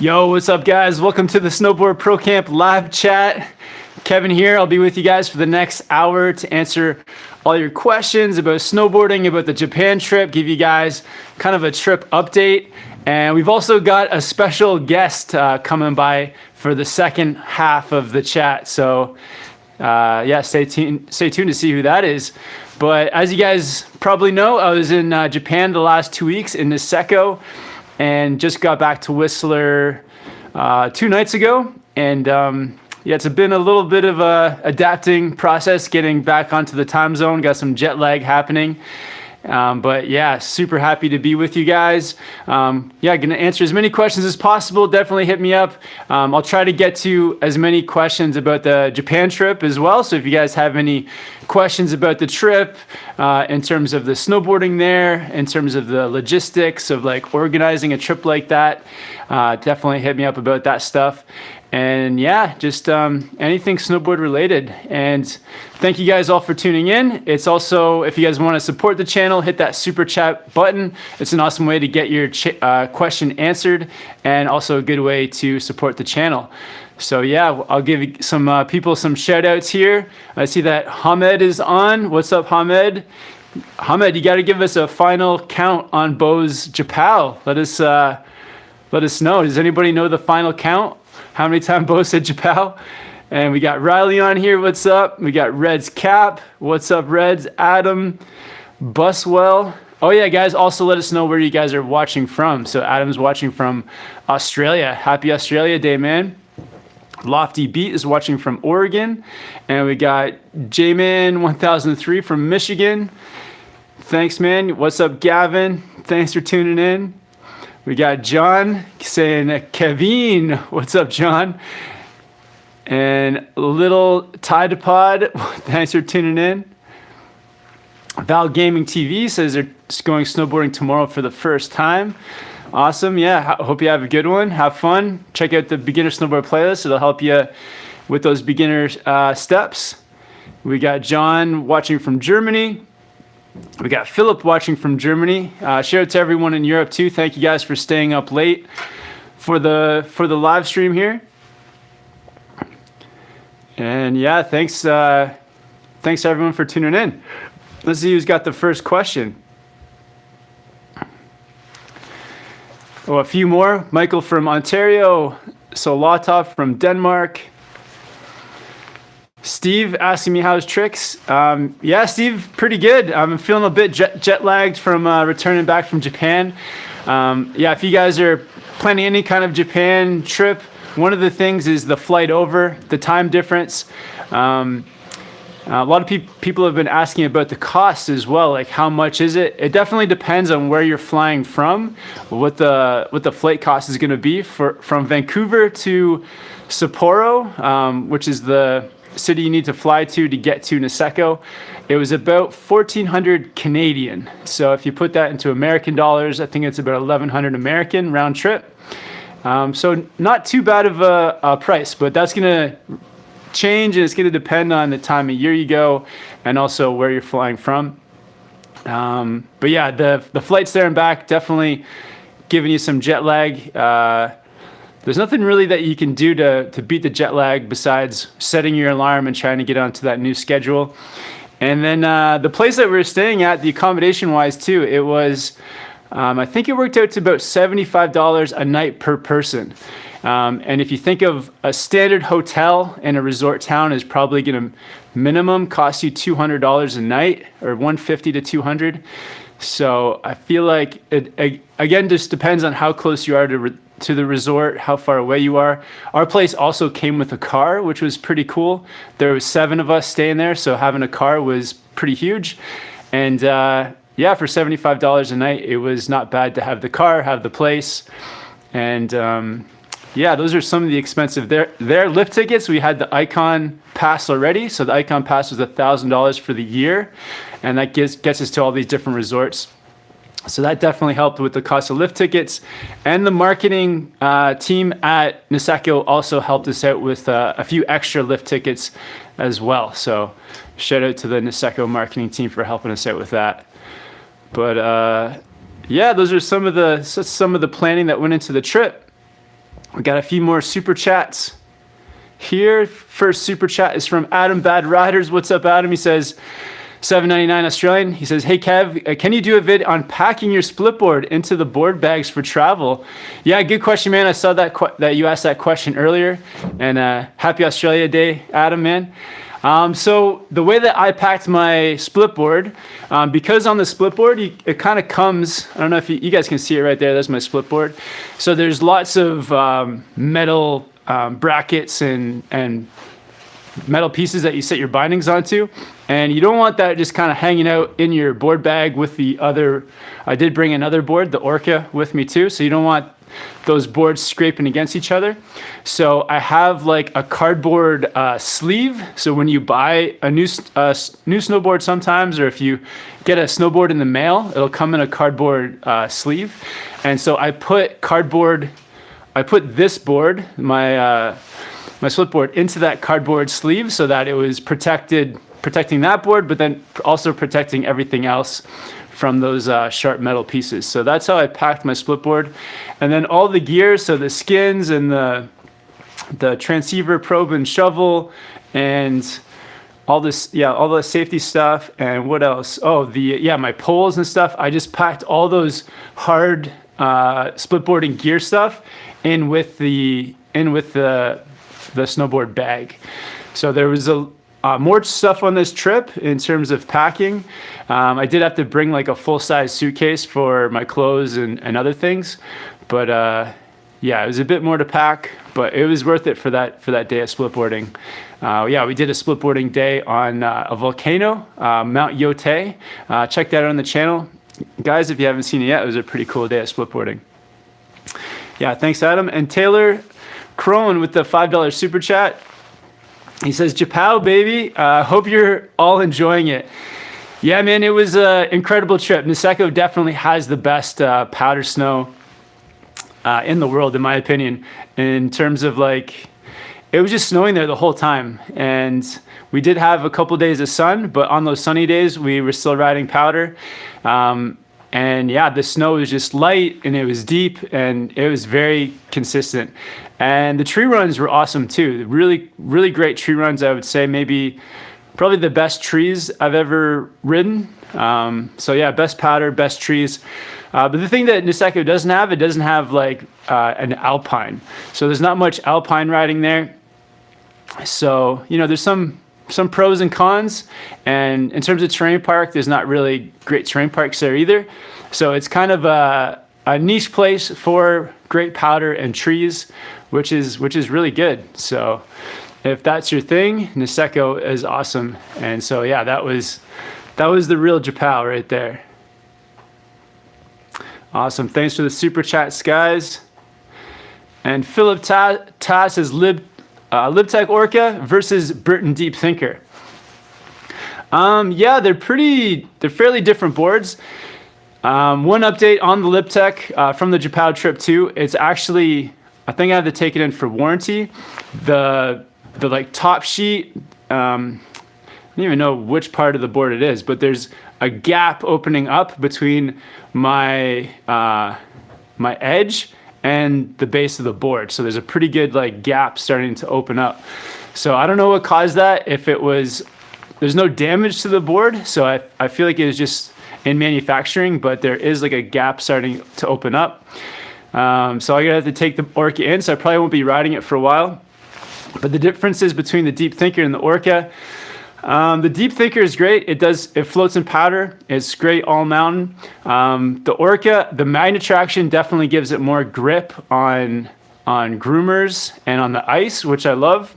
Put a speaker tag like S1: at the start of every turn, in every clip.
S1: Yo, what's up, guys? Welcome to the Snowboard Pro Camp live chat. Kevin here. I'll be with you guys for the next hour to answer all your questions about snowboarding, about the Japan trip, give you guys kind of a trip update. And we've also got a special guest coming by for the second half of the chat. So yeah, stay tuned to see who that is. But as you guys probably know, I was in Japan the last 2 weeks in Niseko, and just got back to Whistler 2 nights ago. And yeah, it's been a little bit of a adapting process getting back onto the time zone. Got some jet lag happening. But yeah, super happy to be with you guys. Yeah, gonna answer as many questions as possible. Definitely hit me up. I'll try to get to as many questions about the Japan trip as well. So if you guys have any questions about the trip, in terms of the snowboarding there, in terms of the logistics of like organizing a trip like that, definitely hit me up about that stuff. And yeah, just anything snowboard related. And thank you guys all for tuning in. It's also, if you guys want to support the channel, hit that super chat button. It's an awesome way to get your question answered, and also a good way to support the channel. So yeah, I'll give some people some shout outs here. I see that Hamed is on. What's up, Hamed? Hamed, you got to give us a final count on Bo's Japal. Let us know. Does anybody know the final count? How many times Bo said Japal? And we got Riley on here. What's up? We got Red's Cap. What's up, Reds? Adam, Buswell. Oh yeah, guys, also let us know where you guys are watching from. So Adam's watching from Australia. Happy Australia Day, man. Lofty Beat is watching from Oregon. And we got J-Man 1003 from Michigan. Thanks, man. What's up, Gavin? Thanks for tuning in. We got John saying, Kevin. What's up, John? And Little Tidepod, thanks for tuning in. Val Gaming TV says they're going snowboarding tomorrow for the first time. Awesome. Yeah, hope you have a good one. Have fun. Check out the beginner snowboard playlist. It'll help you with those beginner steps. We got John watching from Germany. We got Philip watching from Germany. Shout out to everyone in Europe too. Thank you guys for staying up late for the live stream here. And yeah, thanks everyone for tuning in. Let's see who's got the first question. Oh, a few more. Michael from Ontario. Solatov from Denmark. Steve asking me how's tricks. Yeah, Steve, pretty good. I'm feeling a bit jet lagged from returning back from Japan. Yeah, if you guys are planning any kind of Japan trip, one of the things is the flight over, the time difference. A lot of people have been asking about the cost as well, like how much is it? It definitely depends on where you're flying from, what the flight cost is going to be. From Vancouver to Sapporo, which is the city you need to fly to get to Niseko, it was about 1,400 Canadian. So if you put that into American dollars, I think it's about 1,100 American round trip. So not too bad of a price, but that's going to change, and it's going to depend on the time of year you go and also where you're flying from. But yeah, the flights there and back definitely giving you some jet lag. There's nothing really that you can do to beat the jet lag besides setting your alarm and trying to get onto that new schedule. And then the place that we were staying at, the accommodation wise too, it was, I think it worked out to about $75 a night per person. And if you think of a standard hotel in a resort town is probably going to minimum cost you $200 a night, or $150 to $200. So I feel like it again just depends on how close you are to the resort, how far away you are. Our place also came with a car, which was pretty cool. There was 7 of us staying there, so having a car was pretty huge. And yeah, for $75 a night, it was not bad to have the car, have the place. And yeah, those are some of the expensive. Their lift tickets, we had the Icon Pass already. So the Icon Pass was $1,000 for the year. And that gets us to all these different resorts. So that definitely helped with the cost of lift tickets. And the marketing team at Niseko also helped us out with a few extra lift tickets as well. So shout out to the Niseko marketing team for helping us out with that. But yeah, those are some of the planning that went into the trip. We got a few more super chats here. First super chat is from Adam Bad Riders. What's up, Adam? He says, $7.99 Australian. He says, hey Kev, can you do a vid on packing your split board into the board bags for travel? Yeah, good question, man. I saw that you asked that question earlier, and happy Australia Day, Adam, man. So the way that I packed my split board, because on the split board, it kind of comes, I don't know if you guys can see it right there. That's my split board. So there's lots of metal brackets and metal pieces that you set your bindings onto, and you don't want that just kind of hanging out in your board bag with the other. I did bring another board, the Orca, with me too, so you don't want those boards scraping against each other. So I have like a cardboard sleeve, so when you buy a new snowboard sometimes, or if you get a snowboard in the mail, it'll come in a cardboard sleeve. And so I put this board, my split board, into that cardboard sleeve so that it was protecting that board, but then also protecting everything else from those sharp metal pieces. So that's how I packed my split board. And then all the gear, so the skins and the transceiver, probe, and shovel, and all this, all the safety stuff. And what else? Oh, my poles and stuff. I just packed all those hard split boarding gear stuff in with the snowboard bag. So there was more stuff on this trip in terms of packing. I did have to bring like a full-size suitcase for my clothes and other things, but it was a bit more to pack, but it was worth it for that day of split boarding. We did a split boarding day on a volcano, Mount Yote. Check that out on the channel, guys, if you haven't seen it yet. It was a pretty cool day of split boarding. Yeah, thanks, Adam. And Taylor Crone with the $5 super chat. He says, Japow, baby. Hope you're all enjoying it. Yeah, man, it was an incredible trip. Niseko definitely has the best powder snow in the world, in my opinion, in terms of like, it was just snowing there the whole time. And we did have a couple days of sun, but on those sunny days, we were still riding powder. And yeah, the snow was just light and it was deep and it was very consistent. And the tree runs were awesome too. Really, really great tree runs, I would say. Probably the best trees I've ever ridden. So yeah, best powder, best trees. But the thing that Niseko doesn't have like an alpine. So there's not much alpine riding there. So, there's some pros and cons, and in terms of terrain park, there's not really great terrain parks there either. So it's kind of a niche place for great powder and trees, which is really good. So if that's your thing, Niseko is awesome. And so yeah, that was the real Japow right there. Awesome. Thanks for the super chats, guys. And Philip Ta says LibTech Orca versus Burton Deep Thinker. They're fairly different boards. One update on the LibTech from the Japow trip too. It's actually, I think I have to take it in for warranty. The like top sheet, I don't even know which part of the board it is, but there's a gap opening up between my edge and the base of the board. So there's a pretty good like gap starting to open up. So I don't know what caused that. There's no damage to the board. So I feel like it was just in manufacturing, but there is like a gap starting to open up. So I'm gonna have to take the Orca in. So I probably won't be riding it for a while. But the differences between the Deep Thinker and the Orca, the Deep Thinker is great. It floats in powder. It's great all mountain. The Orca, the magnet traction definitely gives it more grip on groomers and on the ice, which I love.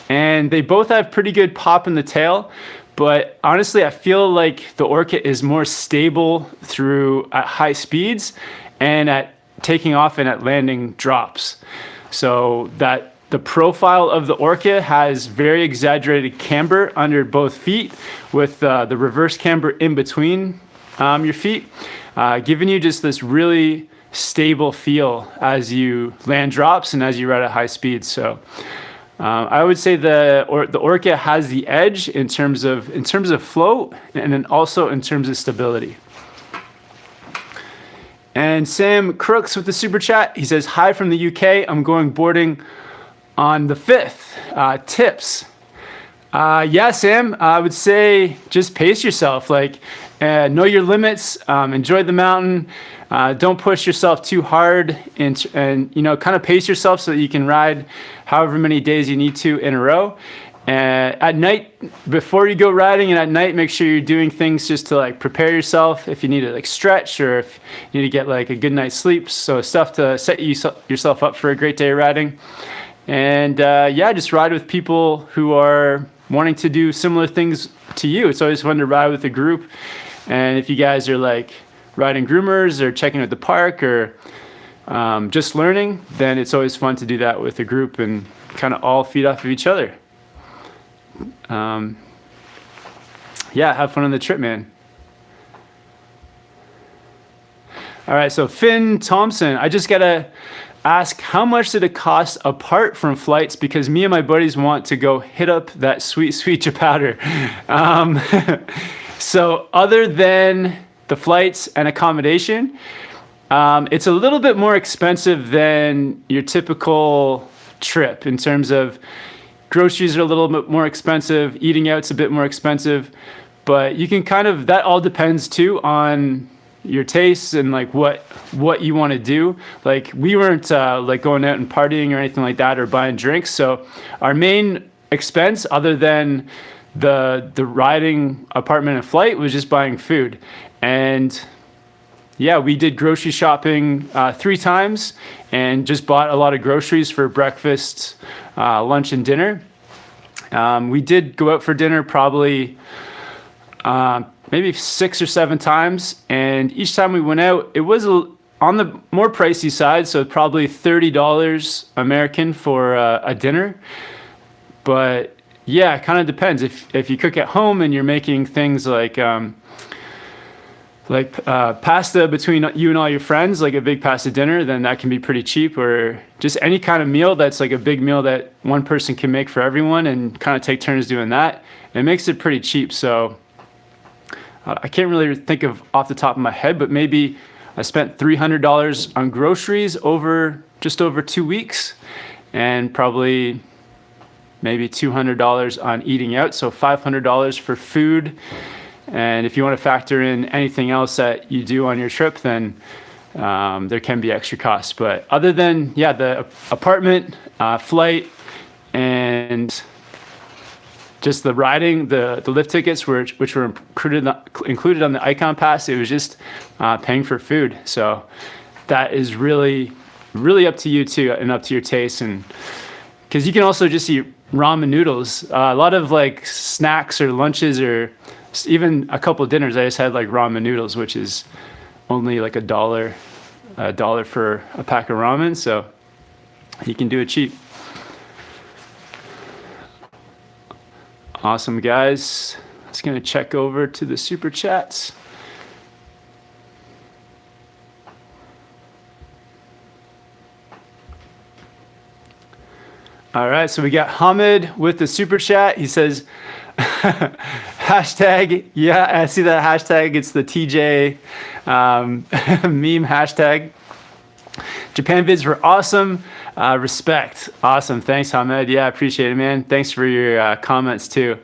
S1: And they both have pretty good pop in the tail, but honestly, I feel like the Orca is more stable at high speeds and at taking off and at landing drops. So that the profile of the Orca has very exaggerated camber under both feet, with the reverse camber in between your feet, giving you just this really stable feel as you land drops and as you ride at high speeds. So I would say the Orca has the edge in terms of float, and then also in terms of stability. And Sam Crooks with the super chat. He says, hi from the UK. I'm going boarding on the 5th. Tips. Yeah, Sam, I would say just pace yourself. Like, know your limits, enjoy the mountain. Don't push yourself too hard, and you know, kind of pace yourself so that you can ride however many days you need to in a row. At night, before you go riding, and at night, make sure you're doing things just to like prepare yourself. If you need to like stretch, or if you need to get like a good night's sleep, so stuff to set yourself up for a great day of riding. And yeah, just ride with people who are wanting to do similar things to you. It's always fun to ride with a group. And if you guys are like riding groomers or checking out the park or just learning, then it's always fun to do that with a group and kind of all feed off of each other. Yeah, have fun on the trip, man. All right, so Finn Thompson, I just gotta ask, how much did it cost apart from flights? Because me and my buddies want to go hit up that sweet, sweet Chapter. So other than the flights and accommodation, it's a little bit more expensive than your typical trip in terms of groceries are a little bit more expensive, eating out's a bit more expensive, but you can kind of, that all depends too on your tastes and like what you want to do. Like we weren't like going out and partying or anything like that or buying drinks. So our main expense other than the riding, apartment and flight was just buying food. And yeah, we did grocery shopping 3 times and just bought a lot of groceries for breakfast, lunch and dinner. We did go out for dinner probably maybe 6 or 7 times, and each time we went out, it was on the more pricey side, so probably $30 American for a dinner. But yeah, it kind of depends. If you cook at home and you're making things like pasta between you and all your friends, like a big pasta dinner, then that can be pretty cheap. Or just any kind of meal that's like a big meal that one person can make for everyone and kind of take turns doing that. It makes it pretty cheap. So I can't really think of off the top of my head, but maybe I spent $300 on groceries over just over 2 weeks, and probably maybe $200 on eating out. So $500 for food. And if you want to factor in anything else that you do on your trip, then there can be extra costs. But other than, yeah, the apartment, flight, and just the riding, the lift tickets, which were included on the Icon Pass, it was just paying for food. So that is really, really up to you too, and up to your taste. And because you can also just eat ramen noodles. A lot of like snacks or lunches or even a couple of dinners, I just had like ramen noodles, which is only like $1 for a pack of ramen. So you can do it cheap. Awesome, guys. Just gonna check over to the super chats. All right, so we got Hamid with the super chat. He says, hashtag, yeah, I see that hashtag. It's the TJ meme hashtag. Japan vids were awesome. Respect. Awesome. Thanks, Hamid. Yeah, I appreciate it, man. Thanks for your comments too.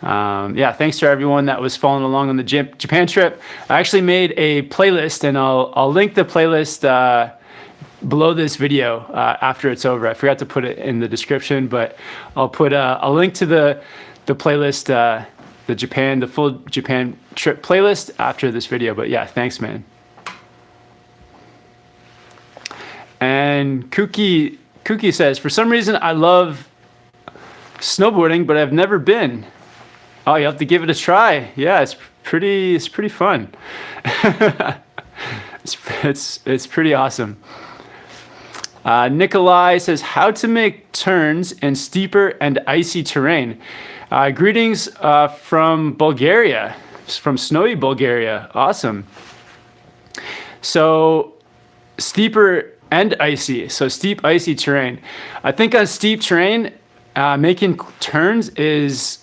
S1: Yeah, thanks to everyone that was following along on the Japan trip. I actually made a playlist, and I'll link the playlist below this video after it's over. I forgot to put it in the description, but I'll put a link to the playlist, the full Japan trip playlist after this video. But yeah, thanks, man. And Kuki says, for some reason I love snowboarding, but I've never been. Oh, you have to give it a try. Yeah, it's pretty fun. It's pretty awesome. Nikolai says, how to make turns in steeper and icy terrain. Greetings from Bulgaria, from snowy Bulgaria. Awesome. So steeper and icy, so steep, icy terrain. I think on steep terrain, making turns is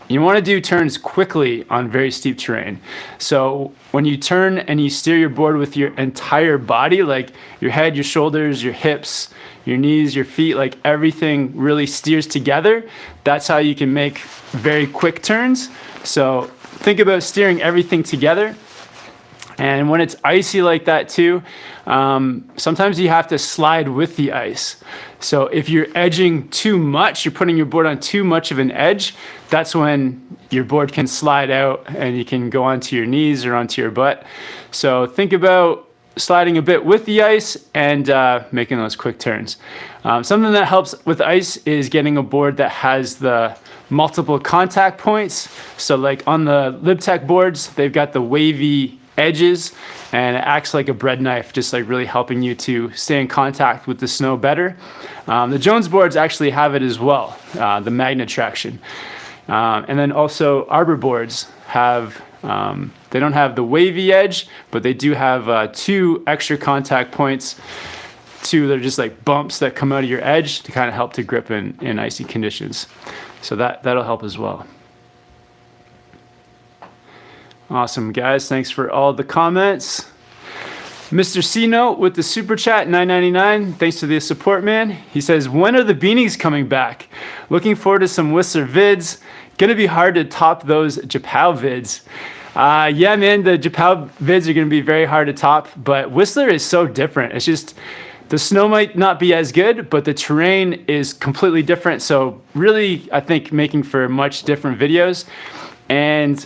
S1: You want to do turns quickly on very steep terrain. So when you turn and you steer your board with your entire body, like your head, your shoulders, your hips, your knees, your feet, like everything really steers together, that's how you can make very quick turns. So think about steering everything together. And when it's icy like that too, sometimes you have to slide with the ice. So if you're edging too much, you're putting your board on too much of an edge, that's when your board can slide out and you can go onto your knees or onto your butt. So think about sliding a bit with the ice and making those quick turns. Something that helps with ice is getting a board that has the multiple contact points. So like on the LibTech boards, they've got the wavy edges and it acts like a bread knife, just like really helping you to stay in contact with the snow better. The Jones boards actually have it as well, the magnet traction. And then also Arbor boards have, they don't have the wavy edge, but they do have 2 extra contact points. 2 that are just like bumps that come out of your edge to kind of help to grip in icy conditions. So that'll help as well. Awesome, guys. Thanks for all the comments. Mr. C Note with the super chat, $9.99. Thanks for the support, man. He says, when are the beanies coming back? Looking forward to some Whistler vids. Gonna be hard to top those Japow vids. Yeah, man, the Japow vids are gonna be very hard to top, but Whistler is so different. It's just, the snow might not be as good, but the terrain is completely different. So really, I think making for much different videos. And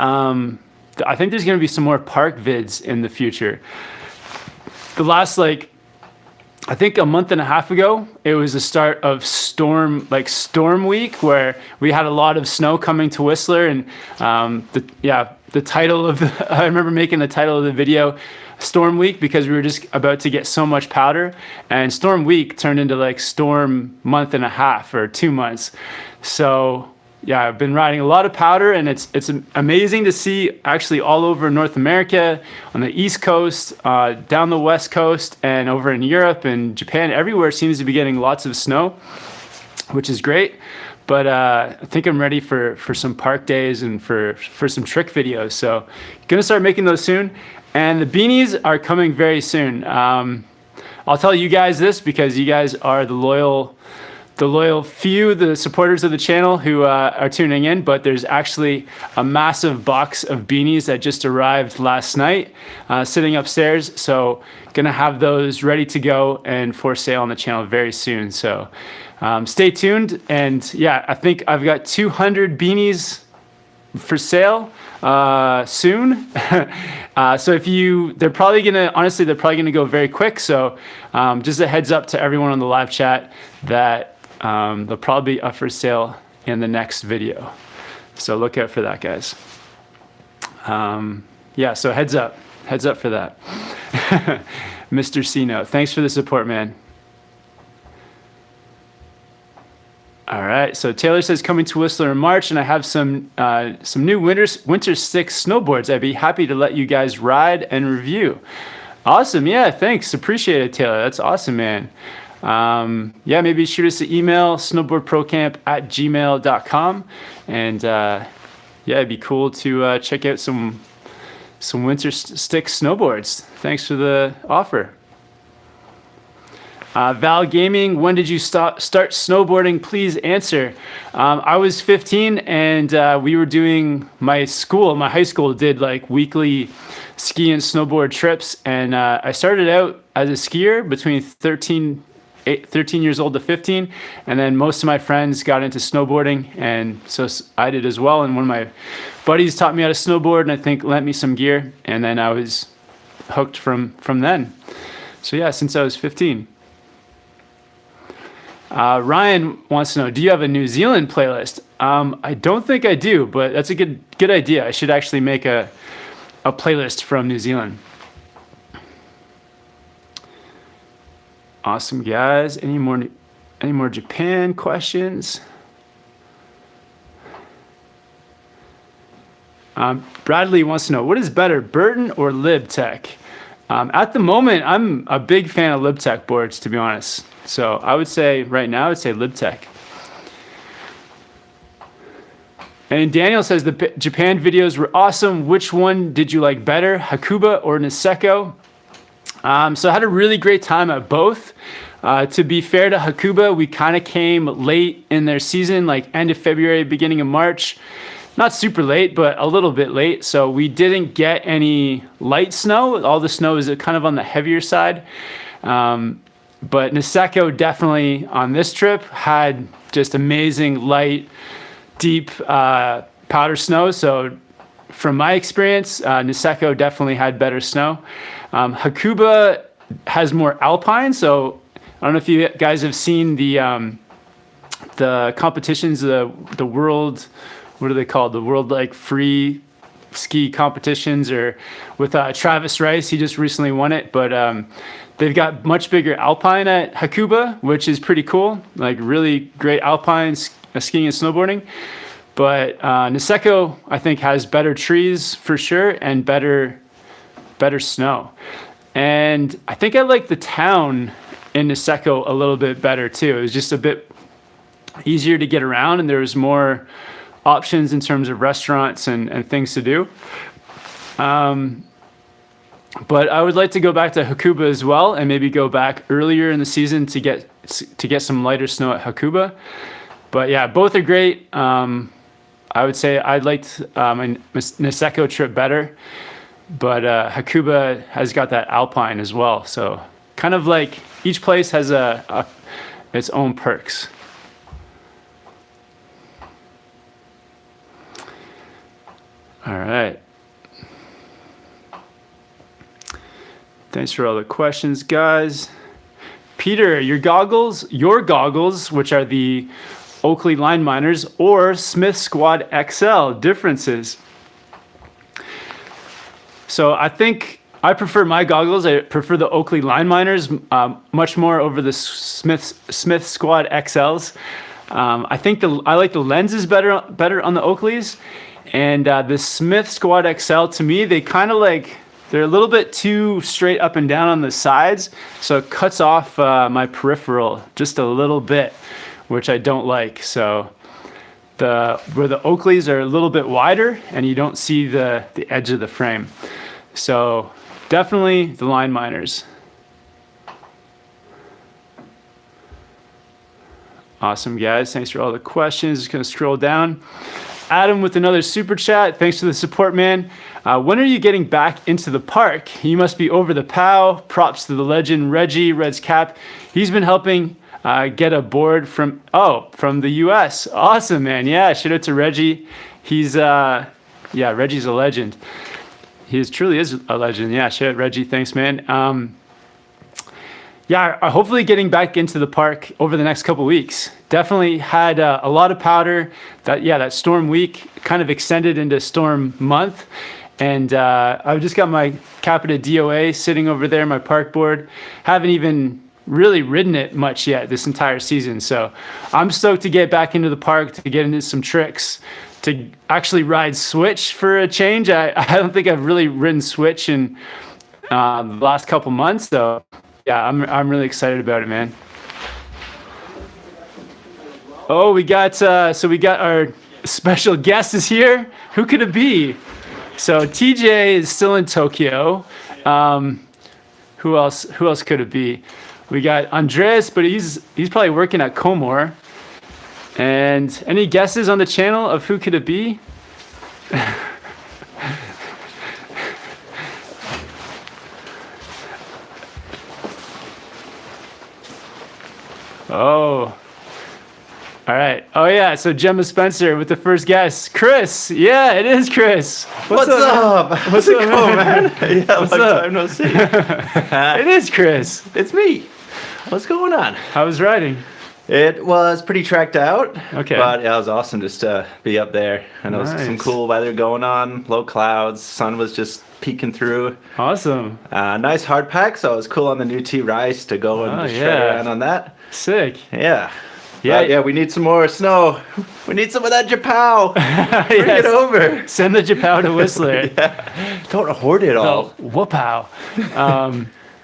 S1: I think there's going to be some more park vids in the future. The last, I think a month and a half ago, it was the start of storm week, where we had a lot of snow coming to Whistler. And the title of I remember making the title of the video Storm Week, because we were just about to get so much powder, and Storm Week turned into like Storm month and a half or 2 months. So yeah, I've been riding a lot of powder, and it's amazing to see actually all over North America, on the East Coast, down the West Coast, and over in Europe and Japan. Everywhere seems to be getting lots of snow, which is great. But I think I'm ready for some park days and for some trick videos. So gonna start making those soon. And the beanies are coming very soon. I'll tell you guys this because you guys are the loyal few, the supporters of the channel who are tuning in, but there's actually a massive box of beanies that just arrived last night, sitting upstairs. So gonna have those ready to go and for sale on the channel very soon. So stay tuned. And yeah, I think I've got 200 beanies for sale soon. So they're probably gonna go very quick. So just a heads up to everyone on the live chat that they'll probably be up for sale in the next video. So look out for that, guys. Yeah, so heads up for that. Mr. C Note, thanks for the support, man. All right, so Taylor says coming to Whistler in March, and I have some new winter stick snowboards. I'd be happy to let you guys ride and review. Awesome, yeah, thanks, appreciate it, Taylor. That's awesome, man. Yeah, maybe shoot us an email, snowboardprocamp@gmail.com, and yeah, it'd be cool to check out some winter stick snowboards. Thanks for the offer. Val Gaming, when did you start snowboarding? Please answer. I was 15, and we were doing, my high school did like weekly ski and snowboard trips, and I started out as a skier between 13 years old to 15, and then most of my friends got into snowboarding, and so I did as well. And one of my buddies taught me how to snowboard, and I think lent me some gear, and then I was hooked from then. So yeah, since I was 15. Ryan wants to know, do you have a New Zealand playlist? I don't think I do, but that's a good idea. I should actually make a playlist from New Zealand. Awesome, guys. Any more Japan questions? Bradley wants to know, what is better, Burton or LibTech? At the moment, I'm a big fan of LibTech boards, to be honest. So I would say right now, LibTech. And Daniel says the Japan videos were awesome. Which one did you like better, Hakuba or Niseko? So I had a really great time at both. To be fair to Hakuba, we kind of came late in their season, like end of February, beginning of March. Not super late, but a little bit late. So we didn't get any light snow. All the snow is kind of on the heavier side. But Niseko definitely on this trip had just amazing light, deep powder snow. So from my experience, Niseko definitely had better snow. Hakuba has more alpine. So I don't know if you guys have seen the competitions, the world, what are they called? The world like free ski competitions, or with Travis Rice, he just recently won it. But they've got much bigger alpine at Hakuba, which is pretty cool. Like really great alpine skiing and snowboarding. But Niseko, I think, has better trees for sure and better snow. And I think I like the town in Niseko a little bit better too. It was just a bit easier to get around, and there was more options in terms of restaurants and things to do. But I would like to go back to Hakuba as well, and maybe go back earlier in the season to get some lighter snow at Hakuba. But yeah, both are great. I would say I liked my Niseko trip better, but Hakuba has got that alpine as well. So kind of like each place has its own perks. All right. Thanks for all the questions, guys. Peter, your goggles, which are the Oakley Line Miners or Smith Squad XL, differences. So I think I prefer my goggles. I prefer the Oakley Line Miners much more over the Smith Squad XLs. I think I like the lenses better on the Oakleys, and the Smith Squad XL, to me, they kind of like, they're a little bit too straight up and down on the sides, so it cuts off my peripheral just a little bit, which I don't like. So where the Oakleys are a little bit wider and you don't see the edge of the frame. So definitely the Line Miners. Awesome, guys. Thanks for all the questions. Just going to scroll down. Adam with another super chat. Thanks for the support, man. When are you getting back into the park? You must be over the POW. Props to the legend, Reggie, Red's Cap. He's been helping get a board from the US. Awesome, man. Yeah, shout out to Reggie. He's, Reggie's a legend. He truly is a legend. Yeah, shout out Reggie. Thanks, man. Hopefully getting back into the park over the next couple weeks. Definitely had a lot of powder. That storm week kind of extended into storm month. And I've just got my Capita DOA sitting over there, my park board. Haven't even really ridden it much yet this entire season. So I'm stoked to get back into the park, to get into some tricks, to actually ride Switch for a change. I don't think I've really ridden Switch in the last couple months, so yeah, I'm really excited about it, man. Oh, we got our special guest is here. Who could it be? So TJ is still in Tokyo. Who else could it be? We got Andres, but he's probably working at Comor. And any guesses on the channel of who could it be? Oh. All right. Oh, yeah. So Gemma Spencer with the first guess. Chris. Yeah, it is Chris.
S2: What's up?
S1: What's
S2: it
S1: up,
S2: going, man? Yeah,
S1: what's
S2: long
S1: up?
S2: time no see.
S1: It is Chris.
S2: It's me. What's going on?
S1: How was riding?
S2: It was pretty tracked out.
S1: Okay.
S2: But yeah, it was awesome just to be up there. And there was
S1: Nice.
S2: some cool weather going on, low clouds, sun was just peeking through.
S1: Awesome.
S2: Nice hard pack, so it was cool on the new T-Rice to go and just shred around on that.
S1: Sick.
S2: Yeah.
S1: Yeah.
S2: But yeah, we need some more snow. We need some of that Japow. Bring
S1: Yes.
S2: it over.
S1: Send the Japow to Whistler.
S2: Yeah. Don't hoard it all.
S1: Oh, whoopow.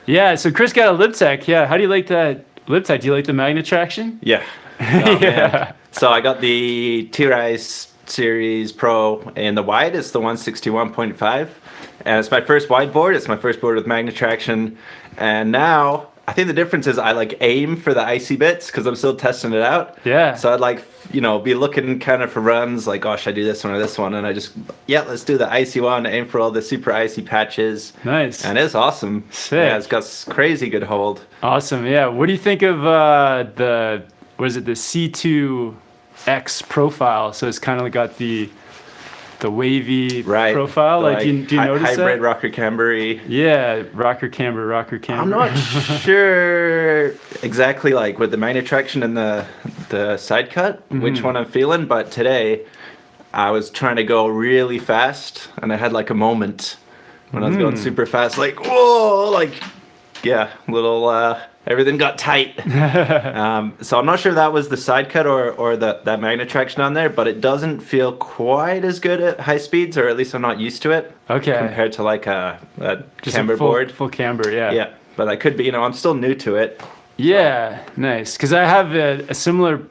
S1: Yeah, so Chris got a LibTech. Yeah, how do you like that LibTech? Do you like the magnet traction?
S2: Yeah. Oh,
S1: Yeah.
S2: man. So I got the T-Rice Series Pro in the wide. It's the 161.5. And it's my first wide board. It's my first board with magnet traction. And now, I think the difference is I like aim for the icy bits because I'm still testing it out.
S1: Yeah.
S2: So I'd like, be looking kind of for runs like, oh, should I do this one or this one? And I just, let's do the icy one, aim for all the super icy patches.
S1: Nice.
S2: And it's awesome.
S1: Sick.
S2: Yeah, it's got crazy good hold.
S1: Awesome. Yeah. What do you think of the C2X profile? So it's kind of got the wavy profile. Like, do you notice
S2: hybrid
S1: that?
S2: rocker camber-y.
S1: Yeah, rocker camber.
S2: I'm not sure exactly like with the magnet traction and the side cut, which one I'm feeling, but today I was trying to go really fast and I had like a moment when I was going super fast, like, whoa, like, little, everything got tight. So I'm not sure that was the side cut or that magnet traction on there, but it doesn't feel quite as good at high speeds, or at least I'm not used to it.
S1: Okay.
S2: Compared to like a
S1: Just
S2: camber
S1: a full,
S2: board.
S1: Full camber, yeah.
S2: Yeah, but I could be, I'm still new to it.
S1: Yeah, nice. Because I have a similar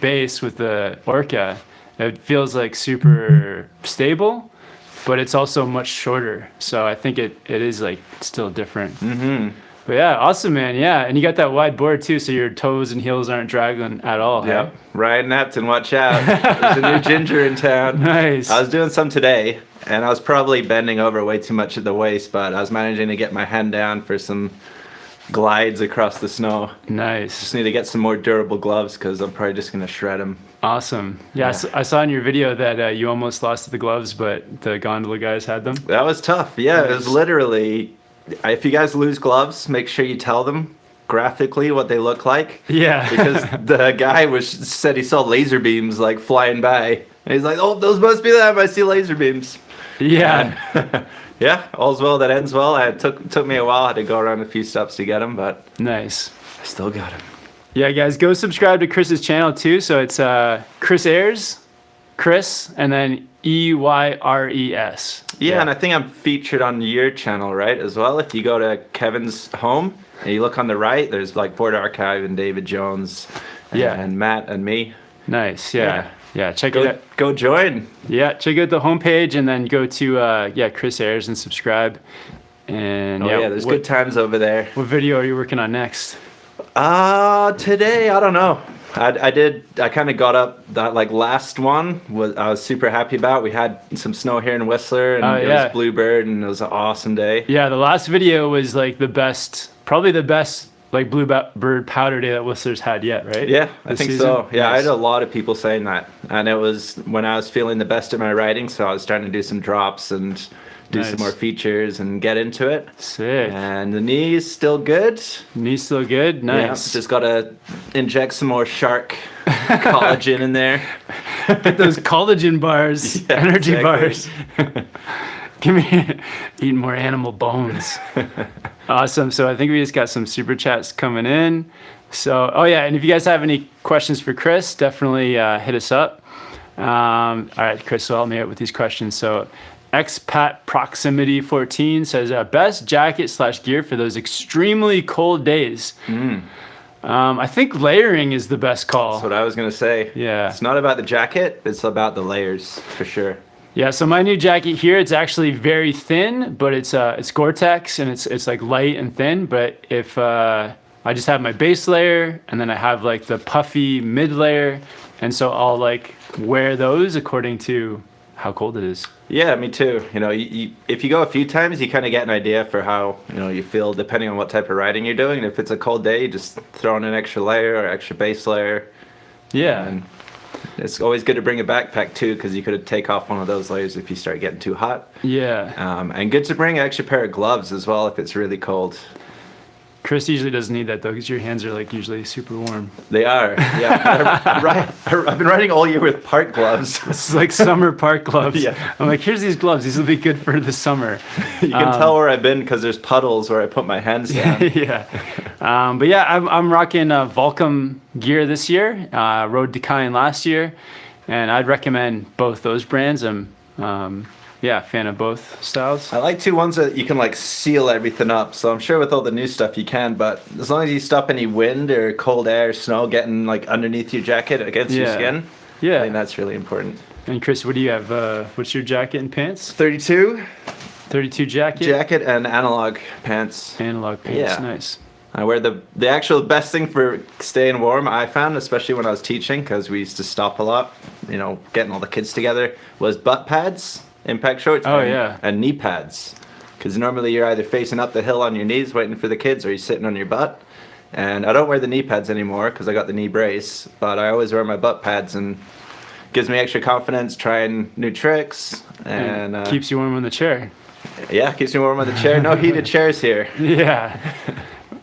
S1: base with the Orca. It feels like super stable, but it's also much shorter. So I think it is like still different. But yeah, awesome, man. Yeah, and you got that wide board too, so your toes and heels aren't dragging at all.
S2: Yeah,
S1: hey?
S2: Ryan Napton, watch out. There's a new ginger in town.
S1: Nice.
S2: I was doing some today, and I was probably bending over way too much at the waist, but I was managing to get my hand down for some glides across the snow.
S1: Nice.
S2: Just need to get some more durable gloves because I'm probably just going to shred them.
S1: Awesome. Yeah, I saw in your video that you almost lost the gloves, but the gondola guys had them.
S2: That was tough. Yeah,
S1: Nice.
S2: It was literally, if you guys lose gloves, make sure you tell them graphically what they look like.
S1: Yeah.
S2: Because the guy said he saw laser beams like flying by. And he's like, oh, those must be them. I see laser beams.
S1: Yeah.
S2: Yeah, all's well that ends well. It took me a while. I had to go around a few steps to get them, but
S1: Nice.
S2: I still got them.
S1: Yeah, guys, go subscribe to Chris's channel too. So it's Chris Ayres, Chris, and then EYRES.
S2: Yeah, and I think I'm featured on your channel, right, as well. If you go to Kevin's home and you look on the right, there's like Board Archive and David Jones and Matt and me.
S1: Nice. Yeah. Check it out.
S2: Go join.
S1: Yeah, check out the homepage and then go to Chris Ayres and subscribe. And
S2: there's good times over there.
S1: What video are you working on next?
S2: Today, I don't know. I kind of got up that like last one I was super happy about. We had some snow here in Whistler and it was Bluebird and it was an awesome day.
S1: Yeah, the last video was like probably the best like Bluebird powder day that Whistler's had yet, right?
S2: Yeah, I think so. Yeah,
S1: Nice.
S2: I had a lot of people saying that. And it was when I was feeling the best at my riding, so I was starting to do some drops and do some more features and get into it.
S1: Sick.
S2: And the knee is still good.
S1: Knee's still good? Nice.
S2: Yeah, just got to inject some more shark collagen in there.
S1: Get those collagen bars, energy bars. Give me eating more animal bones. Awesome. So I think we just got some super chats coming in. So, and if you guys have any questions for Chris, definitely hit us up. All right, Chris, so help me out with these questions. So Expat Proximity 14 says, best jacket / gear for those extremely cold days. I think layering is the best call.
S2: That's what I was going to say.
S1: Yeah.
S2: It's not about the jacket, it's about the layers, for sure.
S1: Yeah, so my new jacket here, it's actually very thin, but it's Gore-Tex and it's like light and thin. But if I just have my base layer and then I have like the puffy mid layer, and so I'll like wear those according to how cold it is.
S2: Yeah, me too. If you go a few times, you kind of get an idea for how you feel depending on what type of riding you're doing. If it's a cold day, you just throw in an extra layer or extra base layer.
S1: Yeah.
S2: And it's always good to bring a backpack too, because you could take off one of those layers if you start getting too hot.
S1: Yeah.
S2: And good to bring an extra pair of gloves as well if it's really cold.
S1: Chris usually doesn't need that though, because your hands are like usually super warm.
S2: They are, yeah. I've been riding all year with park gloves.
S1: It's like summer park gloves.
S2: Yeah.
S1: I'm like, here's these gloves. These will be good for the summer.
S2: You can tell where I've been because there's puddles where I put my hands down.
S1: Yeah. But yeah, I'm rocking Volcom gear this year. Rode Decine last year, and I'd recommend both those brands. Fan of both styles.
S2: I like two ones that you can like seal everything up. So I'm sure with all the new stuff you can, but as long as you stop any wind or cold air, snow getting like underneath your jacket against your skin, I think that's really important.
S1: And Chris, what do you have? What's your jacket and pants?
S2: 32
S1: 32 jacket?
S2: jacket and analog pants.
S1: Analog pants,
S2: Yeah.
S1: nice.
S2: I wear the actual best thing for staying warm, I found, especially when I was teaching, because we used to stop a lot, getting all the kids together, was butt pads, impact shorts,
S1: Oh, yeah.
S2: and knee pads. Because normally you're either facing up the hill on your knees waiting for the kids, or you're sitting on your butt. And I don't wear the knee pads anymore because I got the knee brace, but I always wear my butt pads, and gives me extra confidence trying new tricks. And
S1: keeps you warm on the chair.
S2: yeah, keeps me warm on the chair. No heated chairs here.
S1: Yeah.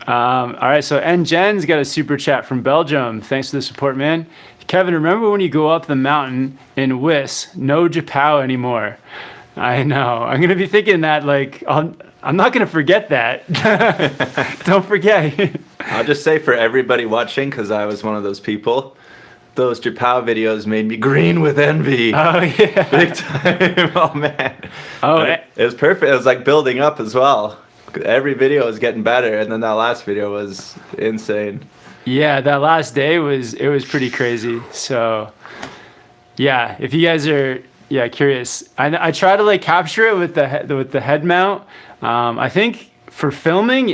S1: All right, so N Jen's got a super chat from Belgium. Thanks for the support, man. Kevin, remember when you go up the mountain in Wiss, no Japao anymore? I know. I'm gonna be thinking that, like, I'm not gonna forget that. Don't forget.
S2: I'll just say for everybody watching, because I was one of those people, those Japao videos made me green with envy.
S1: Oh yeah.
S2: Big time. Oh man.
S1: Oh,
S2: It was perfect. It was like building up as well. Every video was getting better, and then that last video was insane.
S1: yeah. That last day was pretty crazy. So, yeah. If you guys are curious, I try to like capture it with the head mount. I think for filming,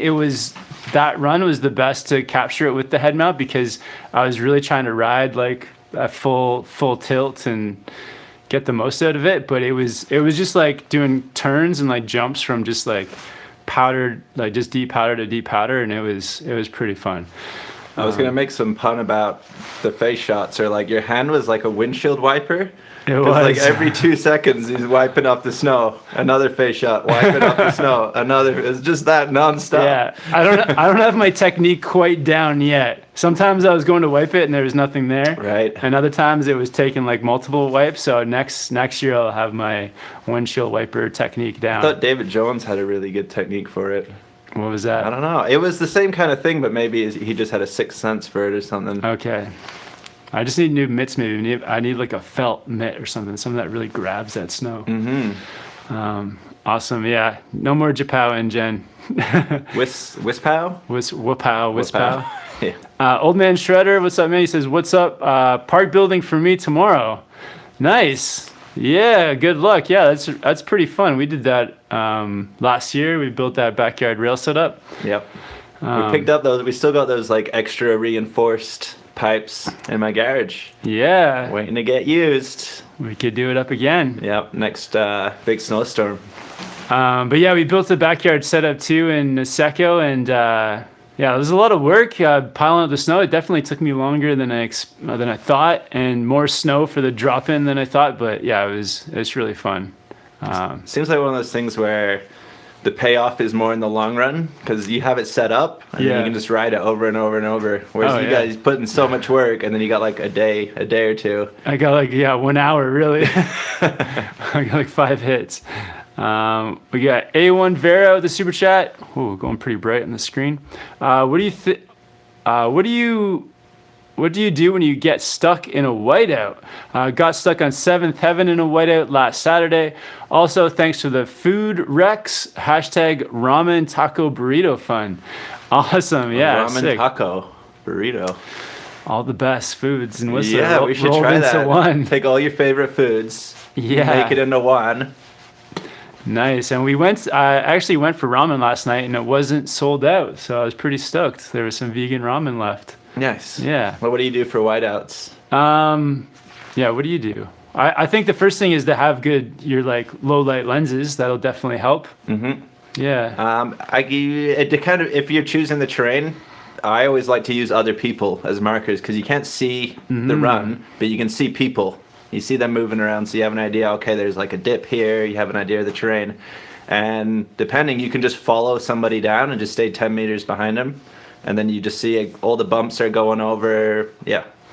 S1: that run was the best to capture it with the head mount, because I was really trying to ride like a full tilt and get the most out of it. But it was just like doing turns and like jumps from just like powdered, like just deep powder to deep powder, and it was pretty fun.
S2: I was gonna make some pun about the face shots, or like your hand was like a windshield wiper.
S1: It
S2: 'Cause,
S1: was
S2: like every 2 seconds he's wiping off the snow. Another face shot, wiping off the snow. Another. It's just that nonstop.
S1: Yeah, I don't have my technique quite down yet. Sometimes I was going to wipe it and there was nothing there.
S2: Right.
S1: And other times it was taking like multiple wipes. So next year I'll have my windshield wiper technique down.
S2: I thought David Jones had a really good technique for it.
S1: What was that?
S2: I don't know. It was the same kind of thing, but maybe he just had a sixth sense for it or something.
S1: Okay. I just need new mitts maybe. I need like a felt mitt or something that really grabs that snow.
S2: Mm-hmm.
S1: Awesome. Yeah. No more Japao and Jen.
S2: Wispow?
S1: Wispow.
S2: Yeah.
S1: Old Man Shredder, what's up, man? He says, what's up? Park building for me tomorrow. Nice. Yeah, good luck. Yeah, that's pretty fun. We did that last year. We built that backyard rail setup.
S2: Yep. We picked up those. We still got those like extra reinforced pipes in my garage.
S1: Yeah.
S2: Waiting to get used.
S1: We could do it up again.
S2: Yep. Next big snowstorm.
S1: But yeah, we built a backyard setup too in Niseko, and yeah, it was a lot of work piling up the snow. It definitely took me longer than I thought, and more snow for the drop in than I thought. But yeah, it's really fun.
S2: Seems like one of those things where the payoff is more in the long run, because you have it set up and then you can just ride it over and over and over. Whereas you guys put in so much work, and then you got like a day or two.
S1: I got like 1 hour really. I got like 5 hits. We got A1 Vera with the super chat. Ooh, going pretty bright on the screen. What do you do when you get stuck in a whiteout? Got stuck on 7th Heaven in a whiteout last Saturday. Also, thanks to the Food Rex #Ramen Taco Burrito Fun. Awesome, yeah.
S2: Ramen
S1: sick.
S2: taco burrito.
S1: All the best foods in Whistler.
S2: Yeah, we should
S1: rolled
S2: try
S1: into
S2: that.
S1: one.
S2: Take all your favorite foods.
S1: Yeah.
S2: Make it into one.
S1: Nice. And I actually went for ramen last night, and it wasn't sold out, so I was pretty stoked. There was some vegan ramen left.
S2: Nice.
S1: Yeah.
S2: Well, what do you do for whiteouts?
S1: Yeah, what do you? I think the first thing is to have your like low light lenses. That'll definitely help.
S2: Mm-hmm.
S1: Yeah.
S2: If you're choosing the terrain, I always like to use other people as markers, because you can't see the run, but you can see people. You see them moving around, so you have an idea, okay, there's like a dip here, you have an idea of the terrain. And depending, you can just follow somebody down and just stay 10 meters behind them. And then you just see all the bumps are going over,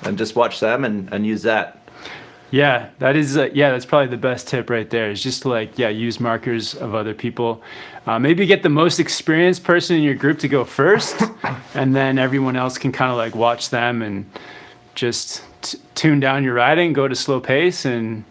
S2: and just watch them and use that.
S1: Yeah, that's probably the best tip right there, is just to use markers of other people. Maybe get the most experienced person in your group to go first, and then everyone else can kind of like watch them and just tune down your riding, go to slow pace. And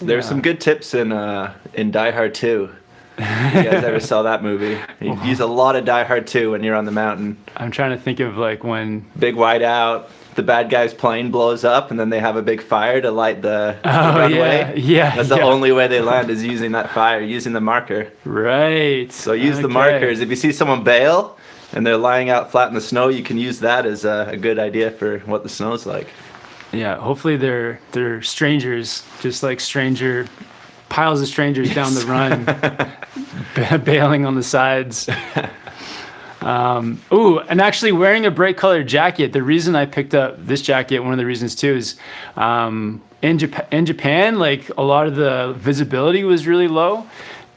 S2: there's some good tips in Die Hard 2. You guys ever saw that movie? You use a lot of Die Hard 2 when you're on the mountain.
S1: I'm trying to think of like when...
S2: Big whiteout, the bad guy's plane blows up and then they have a big fire to light the runway.
S1: Yeah.
S2: That's the only way they land is using that fire, using the marker.
S1: Right.
S2: So use the markers. If you see someone bail and they're lying out flat in the snow, you can use that as a good idea for what the snow's like.
S1: Yeah, hopefully they're strangers, just like piles of strangers down the run, bailing on the sides. And actually wearing a bright colored jacket. The reason I picked up this jacket, one of the reasons too, is in Japan, like a lot of the visibility was really low,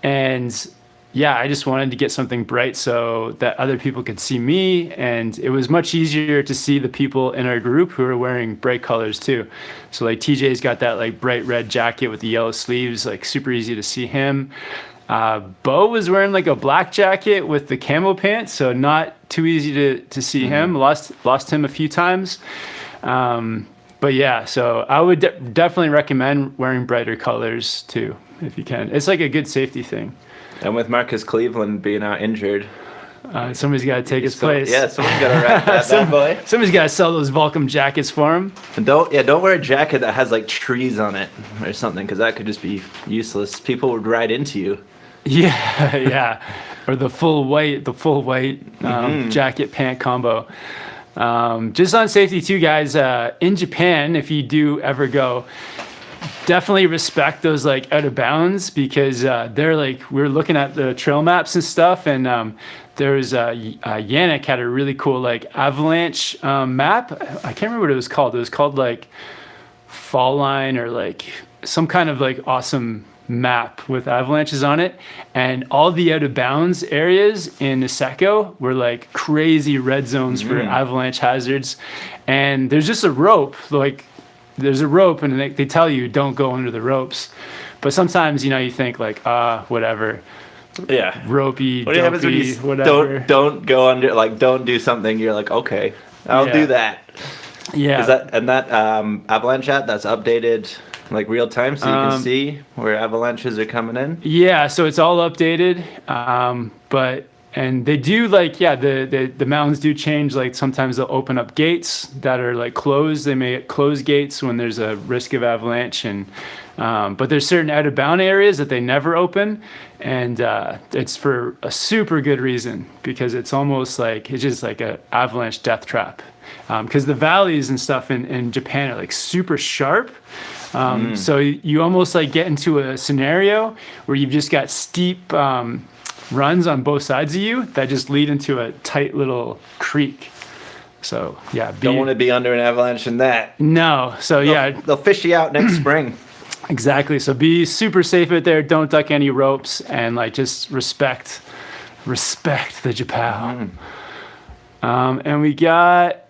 S1: and yeah, I just wanted to get something bright so that other people could see me, and it was much easier to see the people in our group who are wearing bright colors too. So like TJ's got that like bright red jacket with the yellow sleeves, like super easy to see him. Bo was wearing like a black jacket with the camo pants, so not too easy to see him. Lost him a few times. But yeah, so I would definitely recommend wearing brighter colors too, if you can. It's like a good safety thing. And
S2: with Marcus Cleveland being out injured,
S1: somebody's got to take his place.
S2: Yeah, someone's got to wrap that bad boy.
S1: Somebody's got to sell those Volcom jackets for him.
S2: And don't wear a jacket that has like trees on it or something, because that could just be useless. People would ride into you.
S1: Yeah. Or the full white jacket pant combo. Just on safety too, guys. In Japan, if you do ever go, definitely respect those like out of bounds, because they're like, we're looking at the trail maps and stuff, and there's Yannick had a really cool like avalanche map. I can't remember what it was called. It was called like Fall Line or like some kind of like awesome map with avalanches on it, and all the out of bounds areas in Niseko were like crazy red zones for avalanche hazards. And there's just a rope, like there's a rope, and they tell you don't go under the ropes, but sometimes you think like whatever, ropey,
S2: what happens when you
S1: whatever,
S2: don't go under, like don't do something, you're like, okay, I'll do that.
S1: Yeah.
S2: Is that avalanche app that's updated like real time, so you can see where avalanches are coming in? Yeah,
S1: so it's all updated. And they do like, the mountains do change. Like sometimes they'll open up gates that are like closed. They may close gates when there's a risk of avalanche, and but there's certain out of bound areas that they never open, and it's for a super good reason, because it's almost like it's just like a avalanche death trap, because the valleys and stuff in Japan are like super sharp. So you almost like get into a scenario where you've just got steep runs on both sides of you that just lead into a tight little creek. So
S2: don't want to be under an avalanche in that.
S1: No. So
S2: they'll fish you out next spring.
S1: Exactly. So be super safe out there. Don't duck any ropes, and like just respect the Japan. And we got.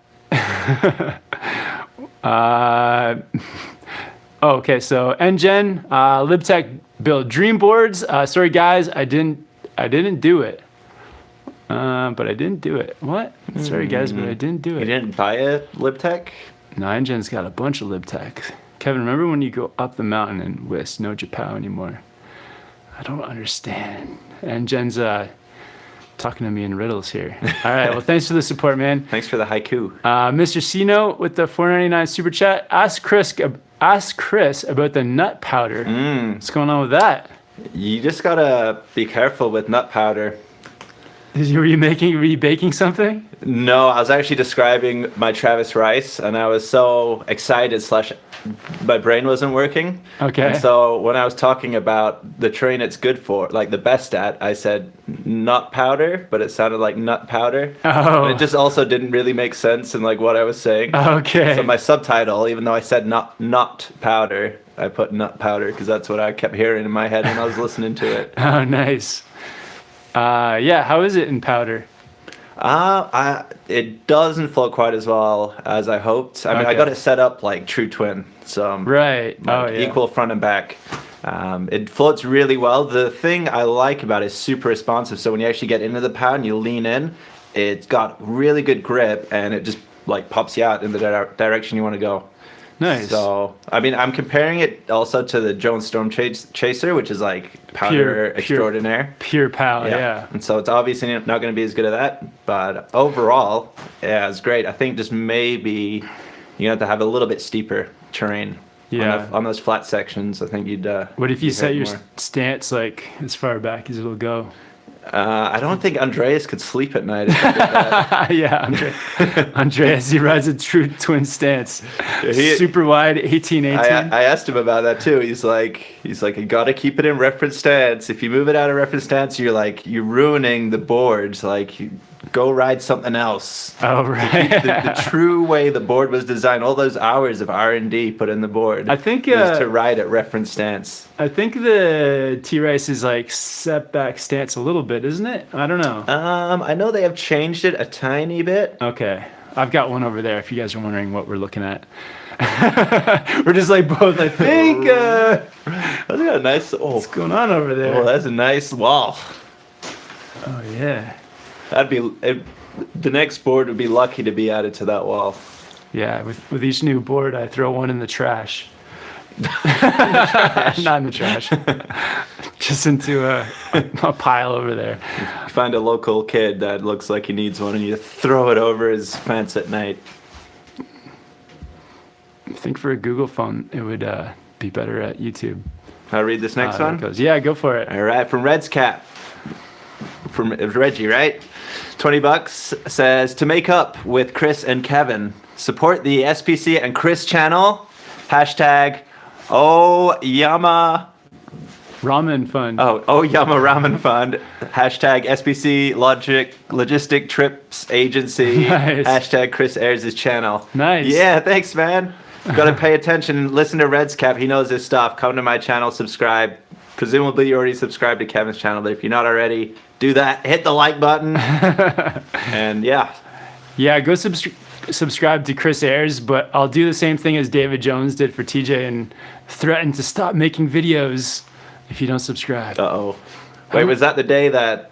S1: Okay, so NGen, LibTech build dream boards. Sorry guys, I didn't do it. But I didn't do it. What? Sorry guys, but I didn't do it.
S2: You didn't buy a LibTech?
S1: No, NGen's got a bunch of LibTech. Kevin, remember when you go up the mountain and West, no Japan anymore? I don't understand. NGen's talking to me in riddles here. All right, well, thanks for the support, man.
S2: Thanks for the haiku.
S1: Mr. Sino with the $4.99 super chat. Ask Chris about the nut powder. What's going on with that?
S2: You just gotta be careful with nut powder.
S1: Were you baking something?
S2: No, I was actually describing my Travis Rice, and I was so excited / my brain wasn't working.
S1: Okay.
S2: And so when I was talking about the train it's good for, like the best at, I said nut powder, but it sounded like nut powder.
S1: Oh.
S2: And it just also didn't really make sense in like what I was saying.
S1: Okay.
S2: So my subtitle, even though I said nut powder, I put nut powder because that's what I kept hearing in my head when I was listening to it.
S1: Oh, nice. How is it in powder?
S2: It doesn't float quite as well as I hoped. I mean, I got it set up like True Twin, so
S1: right.
S2: Equal front and back. It floats really well. The thing I like about it is super responsive. So when you actually get into the pad and you lean in, it's got really good grip, and it just like pops you out in the direction you want to go.
S1: Nice.
S2: So, I mean, I'm comparing it also to the Jones Storm Chaser, which is like powder extraordinaire.
S1: Pure power, yeah.
S2: And so it's obviously not going to be as good at that, but overall, it's great. I think just maybe you have to have a little bit steeper terrain.
S1: Yeah.
S2: On those flat sections, I think you'd.
S1: What if you
S2: you'd
S1: set
S2: hit
S1: your
S2: more.
S1: stance like as far back as it'll go?
S2: I don't think Andreas could sleep at night. If he did that.
S1: Yeah, Andreas, he rides a true twin stance.
S2: He-
S1: Super wide, 1818.
S2: I asked him about that too. He's like, you gotta keep it in reference stance. If you move it out of reference stance, you're ruining the boards. Like, go ride something else.
S1: Oh, right.
S2: The true way the board was designed, all those hours of R&D put in the board.
S1: I think
S2: was to ride at reference stance.
S1: I think the T-Race is like set back stance a little bit, isn't it? I don't know.
S2: I know they have changed it a tiny bit.
S1: Okay. I've got one over there if you guys are wondering what we're looking at. We're just like both, I think.
S2: That's got a nice.
S1: What's going on over there?
S2: Oh, that's a nice wall.
S1: Oh, yeah.
S2: The next board would be lucky to be added to that wall.
S1: Yeah, with each new board, I throw one in the trash. Not in the trash. Just into a pile over there.
S2: You find a local kid that looks like he needs one and you throw it over his fence at night.
S1: I think for a Google phone, it would be better at YouTube.
S2: I'll read this next
S1: There it
S2: one.
S1: goes. Yeah, go for it.
S2: All right, from Red's Cap. From Reggie, right? $20 says, to make up with Chris and Kevin, support the SPC and Chris channel. Hashtag Oyama.
S1: Ramen fun.
S2: Oyama Ramen Fund. Hashtag SPC Logistic Trips Agency.
S1: Nice.
S2: Hashtag Chris airs his channel.
S1: Nice.
S2: Yeah, thanks, man. Got to pay attention. Listen to Red's Cap. He knows his stuff. Come to my channel, subscribe. Presumably you already subscribed to Kevin's channel, but if you're not already, do that. Hit the like button. And yeah.
S1: Yeah, go subscribe to Chris Ayers, but I'll do the same thing as David Jones did for TJ and threaten to stop making videos if you don't subscribe.
S2: Uh-oh. Wait, was that the day that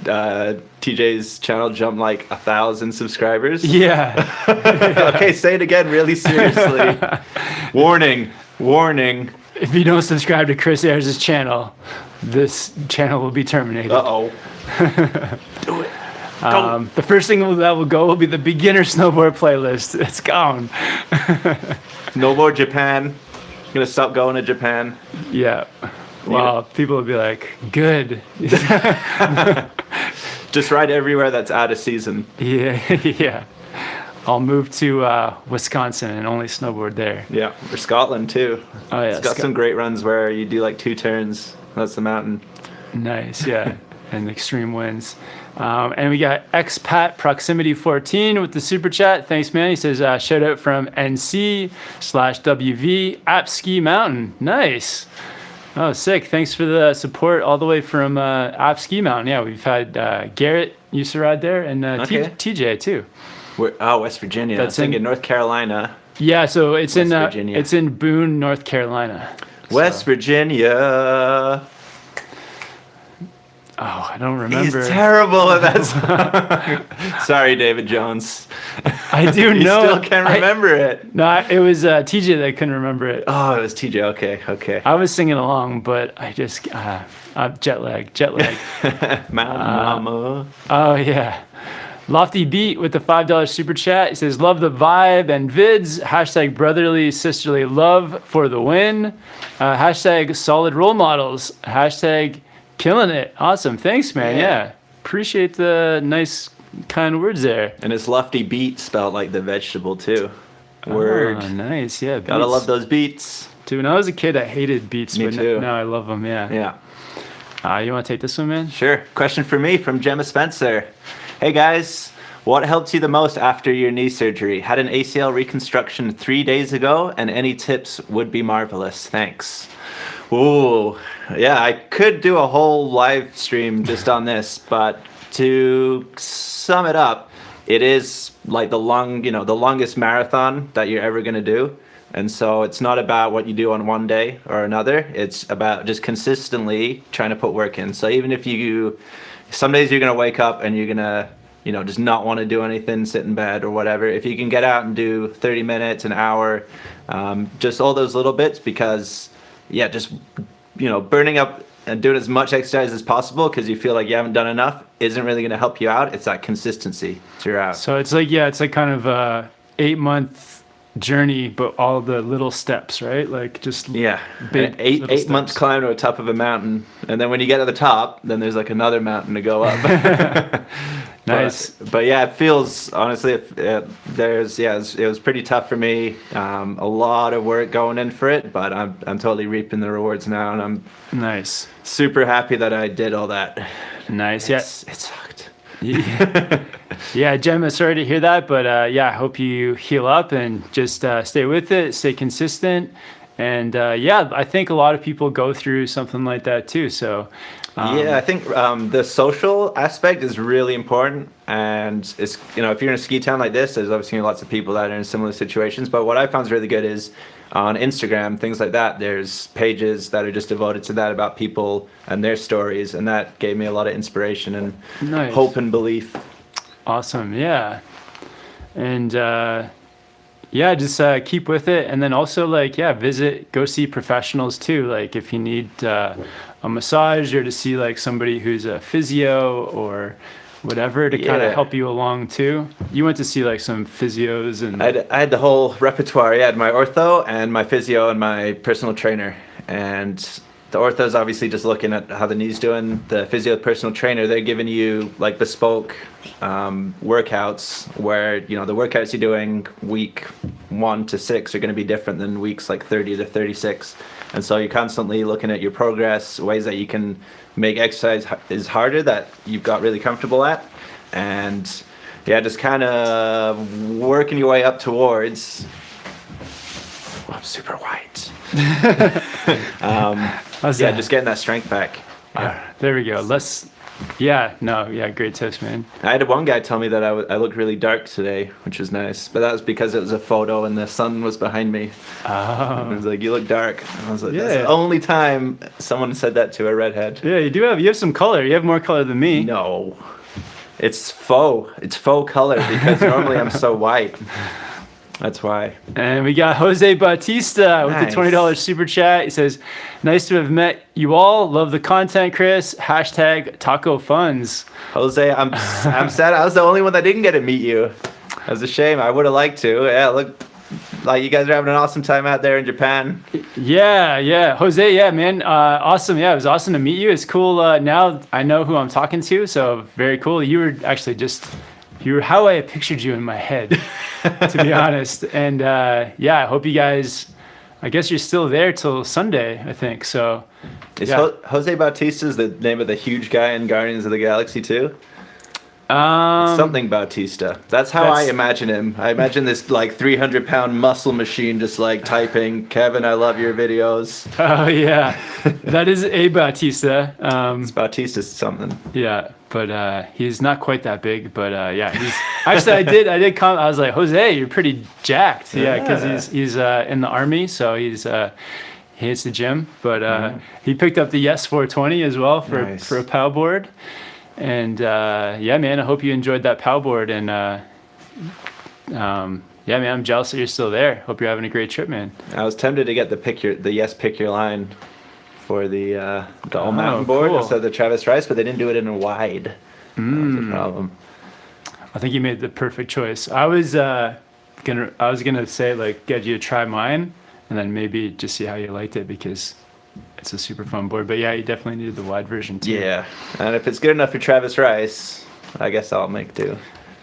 S2: TJ's channel jumped like 1,000 subscribers?
S1: Yeah.
S2: Okay, say it again really seriously. Warning.
S1: If you don't subscribe to Chris Ayers' channel, this channel will be terminated.
S2: Uh-oh. Do it. Go.
S1: The first thing that will go will be the beginner snowboard playlist. It's gone.
S2: No more Japan. Gonna stop going to Japan.
S1: Yeah. Well, people will be like, good.
S2: Just ride everywhere that's out of season.
S1: Yeah. I'll move to Wisconsin and only snowboard there.
S2: Yeah, or Scotland too.
S1: Oh, yeah.
S2: It's got some great runs where you do like 2 turns. That's the mountain.
S1: Nice, yeah. And extreme winds. And we got Expat Proximity 14 with the super chat. Thanks, man. He says, shout out from NC/WV App Ski Mountain. Nice. Oh, sick. Thanks for the support all the way from App Ski Mountain. Yeah, we've had Garrett used to ride there and
S2: Okay.
S1: TJ too.
S2: West Virginia.
S1: That's
S2: I was thinking North Carolina.
S1: Yeah, so it's
S2: West Virginia.
S1: it's in Boone, North Carolina.
S2: West
S1: So-
S2: Virginia.
S1: Oh, I don't remember.
S2: He's terrible at that song. Sorry, David Jones.
S1: I do
S2: You
S1: know.
S2: still can't remember it.
S1: No, it was TJ that couldn't remember it.
S2: Oh, it was TJ. Okay.
S1: I was singing along, but I just jet lag.
S2: Mountain Mama.
S1: Oh yeah, Lofty Beat with the $5 super chat. He says, "Love the vibe and vids." Hashtag brotherly sisterly love for the win. Hashtag solid role models. Hashtag killing it. Awesome. Thanks, man. Yeah. Appreciate the nice, kind words there.
S2: And it's Lofty Beet spelled like the vegetable too. Word.
S1: Oh, nice. Yeah.
S2: Gotta
S1: beets.
S2: love those beets.
S1: Dude, when I was a kid, I hated beats,
S2: Me
S1: but
S2: too.
S1: now I love them. Yeah.
S2: Yeah.
S1: You want to take this one, man?
S2: Sure. Question for me from Gemma Spencer. Hey guys, what helped you the most after your knee surgery? Had an ACL reconstruction 3 days ago, and any tips would be marvelous. Thanks. Ooh, yeah, I could do a whole live stream just on this, but to sum it up, it is like the longest marathon that you're ever gonna do. And so it's not about what you do on one day or another. It's about just consistently trying to put work in. So even if some days you're gonna wake up and you're gonna, just not want to do anything, sit in bed or whatever. If you can get out and do 30 minutes, an hour, just all those little bits, because just burning up and doing as much exercise as possible because you feel like you haven't done enough isn't really going to help you out. It's that consistency throughout.
S1: So it's like kind of a 8-month journey, but all the little steps, right? Like just
S2: Yeah,
S1: big
S2: an eight
S1: little
S2: months
S1: steps.
S2: climb to the top of a mountain, and then when you get to the top, then there's like another mountain to go up.
S1: Nice.
S2: But yeah, it feels honestly, it was pretty tough for me. A lot of work going in for it, but I'm totally reaping the rewards now, and I'm
S1: Nice.
S2: super happy that I did all that.
S1: Nice.
S2: It sucked.
S1: Yeah. Yeah, Gemma, sorry to hear that, but yeah, I hope you heal up and just stay with it, stay consistent. And yeah, I think a lot of people go through something like that too. So
S2: Yeah, I think the social aspect is really important, and it's if you're in a ski town like this, there's obviously lots of people that are in similar situations. But what I found is really good is on Instagram, things like that. There's pages that are just devoted to that about people and their stories, and that gave me a lot of inspiration and
S1: Nice.
S2: hope and belief.
S1: Awesome. Yeah. And yeah, just keep with it. And then also like, yeah, go see professionals too. Like if you need a massage or to see like somebody who's a physio or whatever to kind of
S2: Yeah.
S1: help you along too. You went to see like some physios and
S2: I had the whole repertoire. I had my ortho and my physio and my personal trainer. And the ortho's obviously just looking at how the knee's doing. The physio personal trainer, they're giving you like bespoke workouts where, the workouts you're doing week 1 to 6 are going to be different than weeks like 30 to 36. And so you're constantly looking at your progress, ways that you can make exercise is harder that you've got really comfortable at. And yeah, just kind of working your way up towards. Oh, I'm super white.
S1: How's
S2: Yeah,
S1: that?
S2: just getting that strength back.
S1: There we go. Great tips, man.
S2: I had one guy tell me that I looked really dark today, which was nice. But that was because it was a photo and the sun was behind me. And it was like, you look dark. And I was like, that's
S1: Yeah.
S2: the only time someone said that to a redhead.
S1: Yeah, you have some color. You have more color than me.
S2: No. It's faux. It's faux color because normally I'm so white. That's why.
S1: And we got Jose Bautista with
S2: Nice.
S1: the $20 super chat. He says, nice to have met you all. Love the content, Chris. Hashtag taco funds.
S2: Jose, I'm sad I was the only one that didn't get to meet you. That was a shame. I would have liked to. Yeah, look, like you guys are having an awesome time out there in Japan.
S1: Yeah. Jose, yeah, man. Awesome. Yeah, it was awesome to meet you. It's cool. Now I know who I'm talking to. So very cool. You were actually you were how I pictured you in my head, to be honest. And yeah, I hope you guys, I guess you're still there till Sunday, I think. So
S2: Is
S1: yeah.
S2: Jose Bautista is the name of the huge guy in Guardians of the Galaxy too? Something Bautista. That's how I imagine him. I imagine this like 300-pound muscle machine just like typing, Kevin, I love your videos.
S1: Oh yeah, that is a Bautista.
S2: It's Bautista something.
S1: Yeah, but he's not quite that big. But yeah, he's actually I did comment. I was like, Jose, you're pretty jacked. Yeah, because he's in the army, so he hits the gym. But he picked up the Yes 420 as well for a POW board. And yeah, man, I hope you enjoyed that POW board. And yeah, man, I'm jealous that you're still there. Hope you're having a great trip, man.
S2: I was tempted to get the Yes Pick Your Line for the all mountain board
S1: cool.
S2: instead of the Travis Rice, but they didn't do it in a wide. That was the problem.
S1: I think you made the perfect choice. I was gonna say like get you to try mine, and then maybe just see how you liked it because it's a super fun board. But yeah, you definitely needed the wide version too.
S2: Yeah, and if it's good enough for Travis Rice, I guess I'll make do.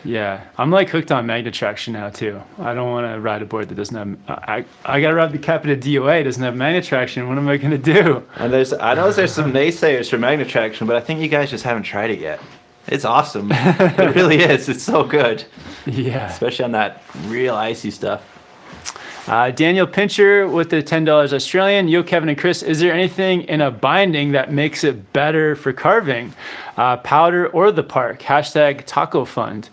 S1: Yeah, I'm like hooked on magnet traction now too. I don't want to ride a board that doesn't have. I gotta ride the Capita DOA. It doesn't have magnet traction. What am I gonna do?
S2: And I know there's some naysayers for magnet traction, but I think you guys just haven't tried it yet. It's awesome. It really is. It's so good,
S1: Yeah.
S2: especially on that real icy stuff.
S1: Daniel Pincher with the $10 Australian. Yo, Kevin and Chris, is there anything in a binding that makes it better for carving? Powder or the park? Hashtag taco fund.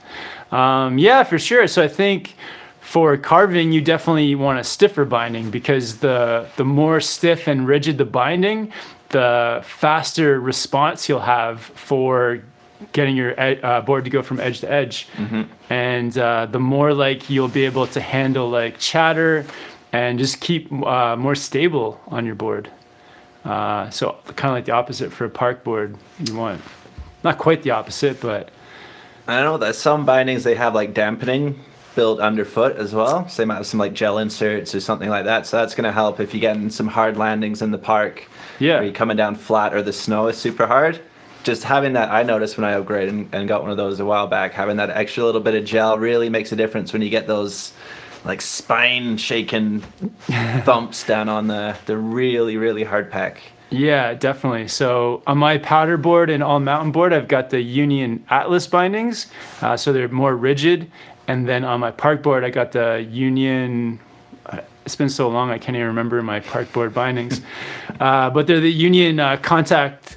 S1: Yeah, for sure. So I think for carving, you definitely want a stiffer binding because the more stiff and rigid the binding, the faster response you'll have for getting your board to go from edge to edge. And the more like you'll be able to handle like chatter and just keep more stable on your board. So kind of like the opposite for a park board. You want not quite the opposite, but
S2: I know that some bindings they have like dampening built underfoot as well. So they might have some like gel inserts or something like that. So that's going to help if you're getting some hard landings in the park.
S1: Yeah.
S2: Or you're coming down flat or the snow is super hard. Just having that, I noticed when I upgraded and got one of those a while back, having that extra little bit of gel really makes a difference when you get those like spine shaking thumps down on the really, really hard pack.
S1: Yeah, definitely. So on my powder board and all mountain board, I've got the Union Atlas bindings, so they're more rigid. And then on my park board, I got the Union. It's been so long, I can't even remember my park board bindings, but they're the Union Contact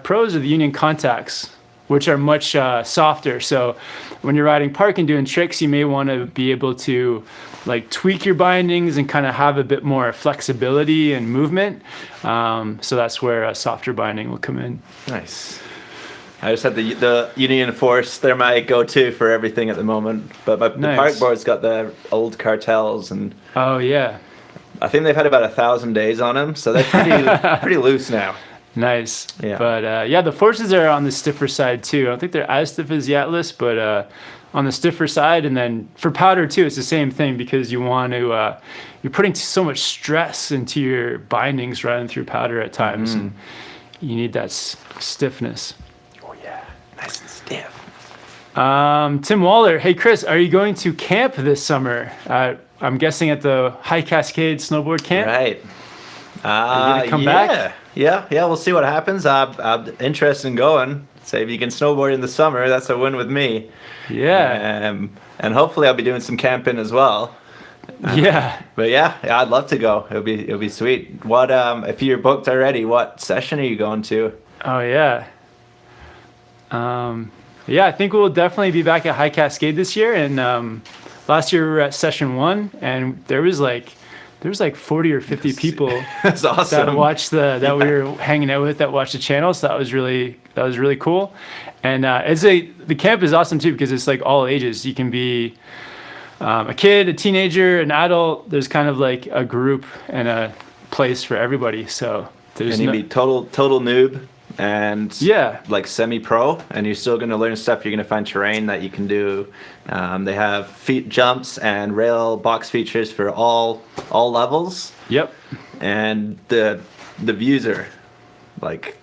S1: Pros or the Union Contacts, which are much softer. So when you're riding park and doing tricks, you may want to be able to like tweak your bindings and kind of have a bit more flexibility and movement. So that's where a softer binding will come in.
S2: Nice. I just had the Union Force. They're my go-to for everything at the moment. But the park board's got the old cartels, and
S1: oh yeah,
S2: I think they've had about 1,000 days on them, so they're pretty loose now.
S1: Nice.
S2: Yeah.
S1: But yeah, the Forces are on the stiffer side too. I don't think they're as stiff as the Atlas, but on the stiffer side. And then for powder too, it's the same thing because you want to, you're putting so much stress into your bindings running through powder at times, and you need that stiffness.
S2: Oh yeah, nice and stiff.
S1: Tim Waller, hey Chris, are you going to camp this summer? I'm guessing at the High Cascade snowboard camp.
S2: Right.
S1: Are you gonna come back?
S2: Yeah, we'll see what happens. I'm interested in going. Say if you can snowboard in the summer, that's a win with me.
S1: Yeah.
S2: And hopefully I'll be doing some camping as well.
S1: Yeah.
S2: But yeah, I'd love to go. It'll be sweet. What if you're booked already, what session are you going to?
S1: Oh yeah. Yeah, I think we'll definitely be back at High Cascade this year. And last year we were at session 1, and there was like 40 or 50 people
S2: That's awesome.
S1: that watched that we were hanging out with that watched the channel. So that was really cool. And the camp is awesome too because it's like all ages. You can be a kid, a teenager, an adult. There's kind of like a group and a place for everybody. So there's
S2: and you can be total noob and like semi-pro, and you're still going to learn stuff. You're going to find terrain that you can do. They have feet jumps and rail box features for all levels.
S1: Yep.
S2: And the views are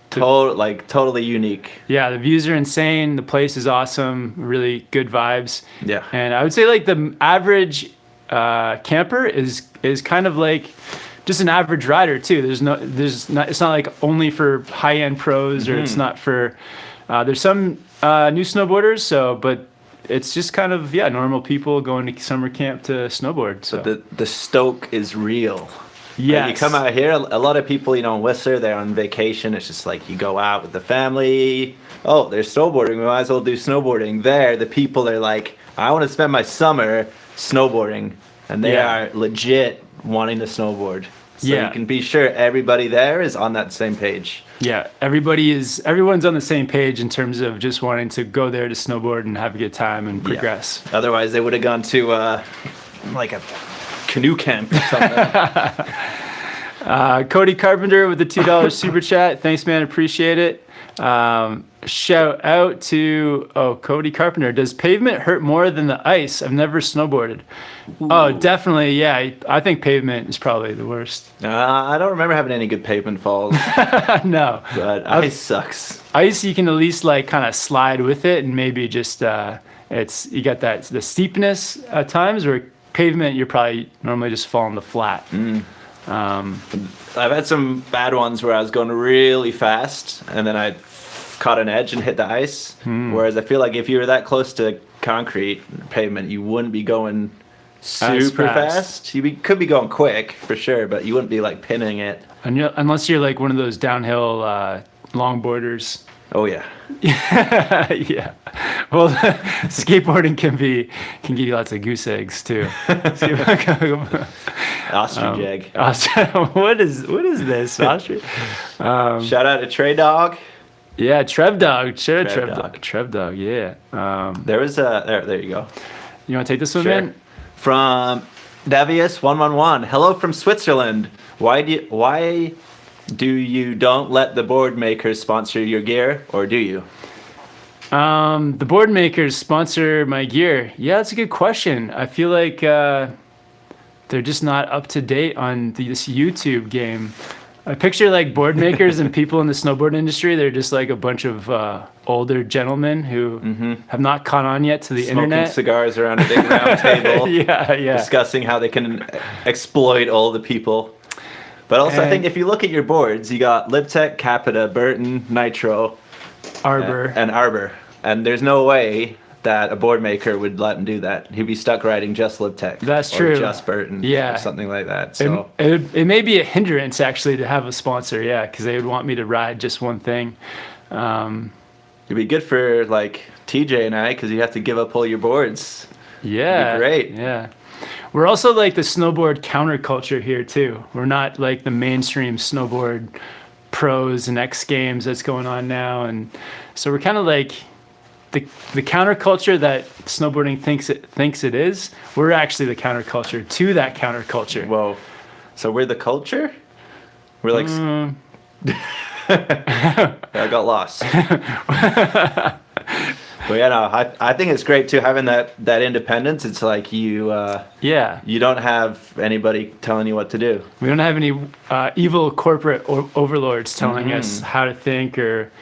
S2: totally unique.
S1: Yeah, the views are insane. The place is awesome. Really good vibes.
S2: Yeah.
S1: And I would say like the average camper is kind of like just an average rider too. It's not like only for high-end pros, or it's not for there's some new snowboarders, but it's just kind of normal people going to summer camp to snowboard. So
S2: but the stoke is real.
S1: Yeah,
S2: you come out here, a lot of people, in Whistler, they're on vacation. It's just like you go out with the family. Oh, they're snowboarding. We might as well do snowboarding. There, the people are like, I want to spend my summer snowboarding, and they are legit wanting to snowboard. So you can be sure everybody there is on that same page. Yeah,
S1: everyone's on the same page in terms of just wanting to go there to snowboard and have a good time and progress.
S2: Yeah. Otherwise, they would have gone to like a canoe camp or something.
S1: Cody Carpenter with the $2 super chat. Thanks, man. Appreciate it. Shout out to Cody Carpenter. Does pavement hurt more than the ice? I've never snowboarded. Ooh. Oh, definitely. Yeah, I think pavement is probably the worst.
S2: I don't remember having any good pavement falls.
S1: No,
S2: but ice sucks.
S1: Ice, you can at least like kind of slide with it, and maybe just you got the steepness at times. Where pavement, you're probably normally just falling the flat.
S2: I've had some bad ones where I was going really fast and then I caught an edge and hit the ice. Whereas I feel like if you were that close to concrete pavement, you wouldn't be going super fast. You could be going quick for sure, but you wouldn't be like pinning it.
S1: Unless you're like one of those downhill longboarders.
S2: Oh yeah.
S1: Yeah. Well, skateboarding can give you lots of goose eggs too.
S2: Ostrich egg.
S1: What is this? Ostrich?
S2: Shout out to Trey Dog.
S1: Yeah, Trev Dog. Trev Dog. Yeah.
S2: There was there you go.
S1: You want to take this one, man?
S2: From Davius 111. Hello from Switzerland. Why do you don't let the board makers sponsor your gear, or do you?
S1: The board makers sponsor my gear. Yeah, that's a good question. I feel like they're just not up to date on this YouTube game. I picture like board makers and people in the snowboard industry. They're just like a bunch of older gentlemen who have not caught on yet to the
S2: Smoking
S1: internet.
S2: cigars around a big round table.
S1: Yeah.
S2: Discussing how they can exploit all the people. But also, I think if you look at your boards, you got Libtech, Capita, Burton, Nitro,
S1: Arbor.
S2: and Arbor. And there's no way that a board maker would let him do that. He'd be stuck riding just Libtech.
S1: That's
S2: or
S1: true.
S2: Just Burton.
S1: Yeah.
S2: Or something like that. So
S1: it may be a hindrance actually to have a sponsor. Yeah, because they would want me to ride just one thing.
S2: it'd be good for like TJ and I because you have to give up all your boards.
S1: Yeah.
S2: It'd be great.
S1: Yeah. We're also like the snowboard counterculture here too. We're not like the mainstream snowboard pros and X Games that's going on now, and so we're kind of like the counterculture that snowboarding thinks it is. We're actually the counterculture to that counterculture.
S2: Whoa. So we're the culture? We're like... I got lost. But yeah, no, I think it's great too, having that independence. It's like you don't have anybody telling you what to do.
S1: We don't have any evil corporate overlords telling us how to think or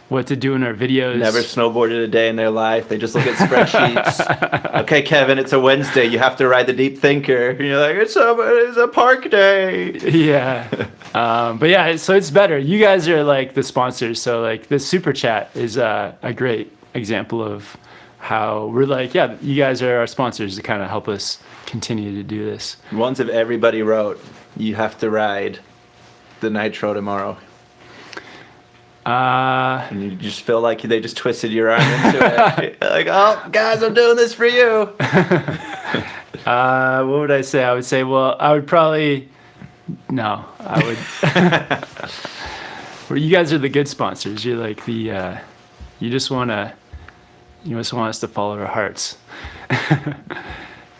S1: what to do in our videos.
S2: Never snowboarded a day in their life. They just look at spreadsheets. Okay, Kevin, it's a Wednesday. You have to ride the Deep Thinker. And you're like, it's a park day.
S1: Yeah. But yeah, so it's better. You guys are like the sponsors. So like the super chat is a great example of how we're like, yeah, you guys are our sponsors to kind of help us continue to do this.
S2: Once if everybody wrote, you have to ride the Nitro tomorrow. And you just feel like they just twisted your arm into it. Like, oh, guys, I'm doing this for you.
S1: What would I say? I would say, well, I would probably... No, I would... Well, you guys are the good sponsors. You're like the... You just want us to follow our hearts.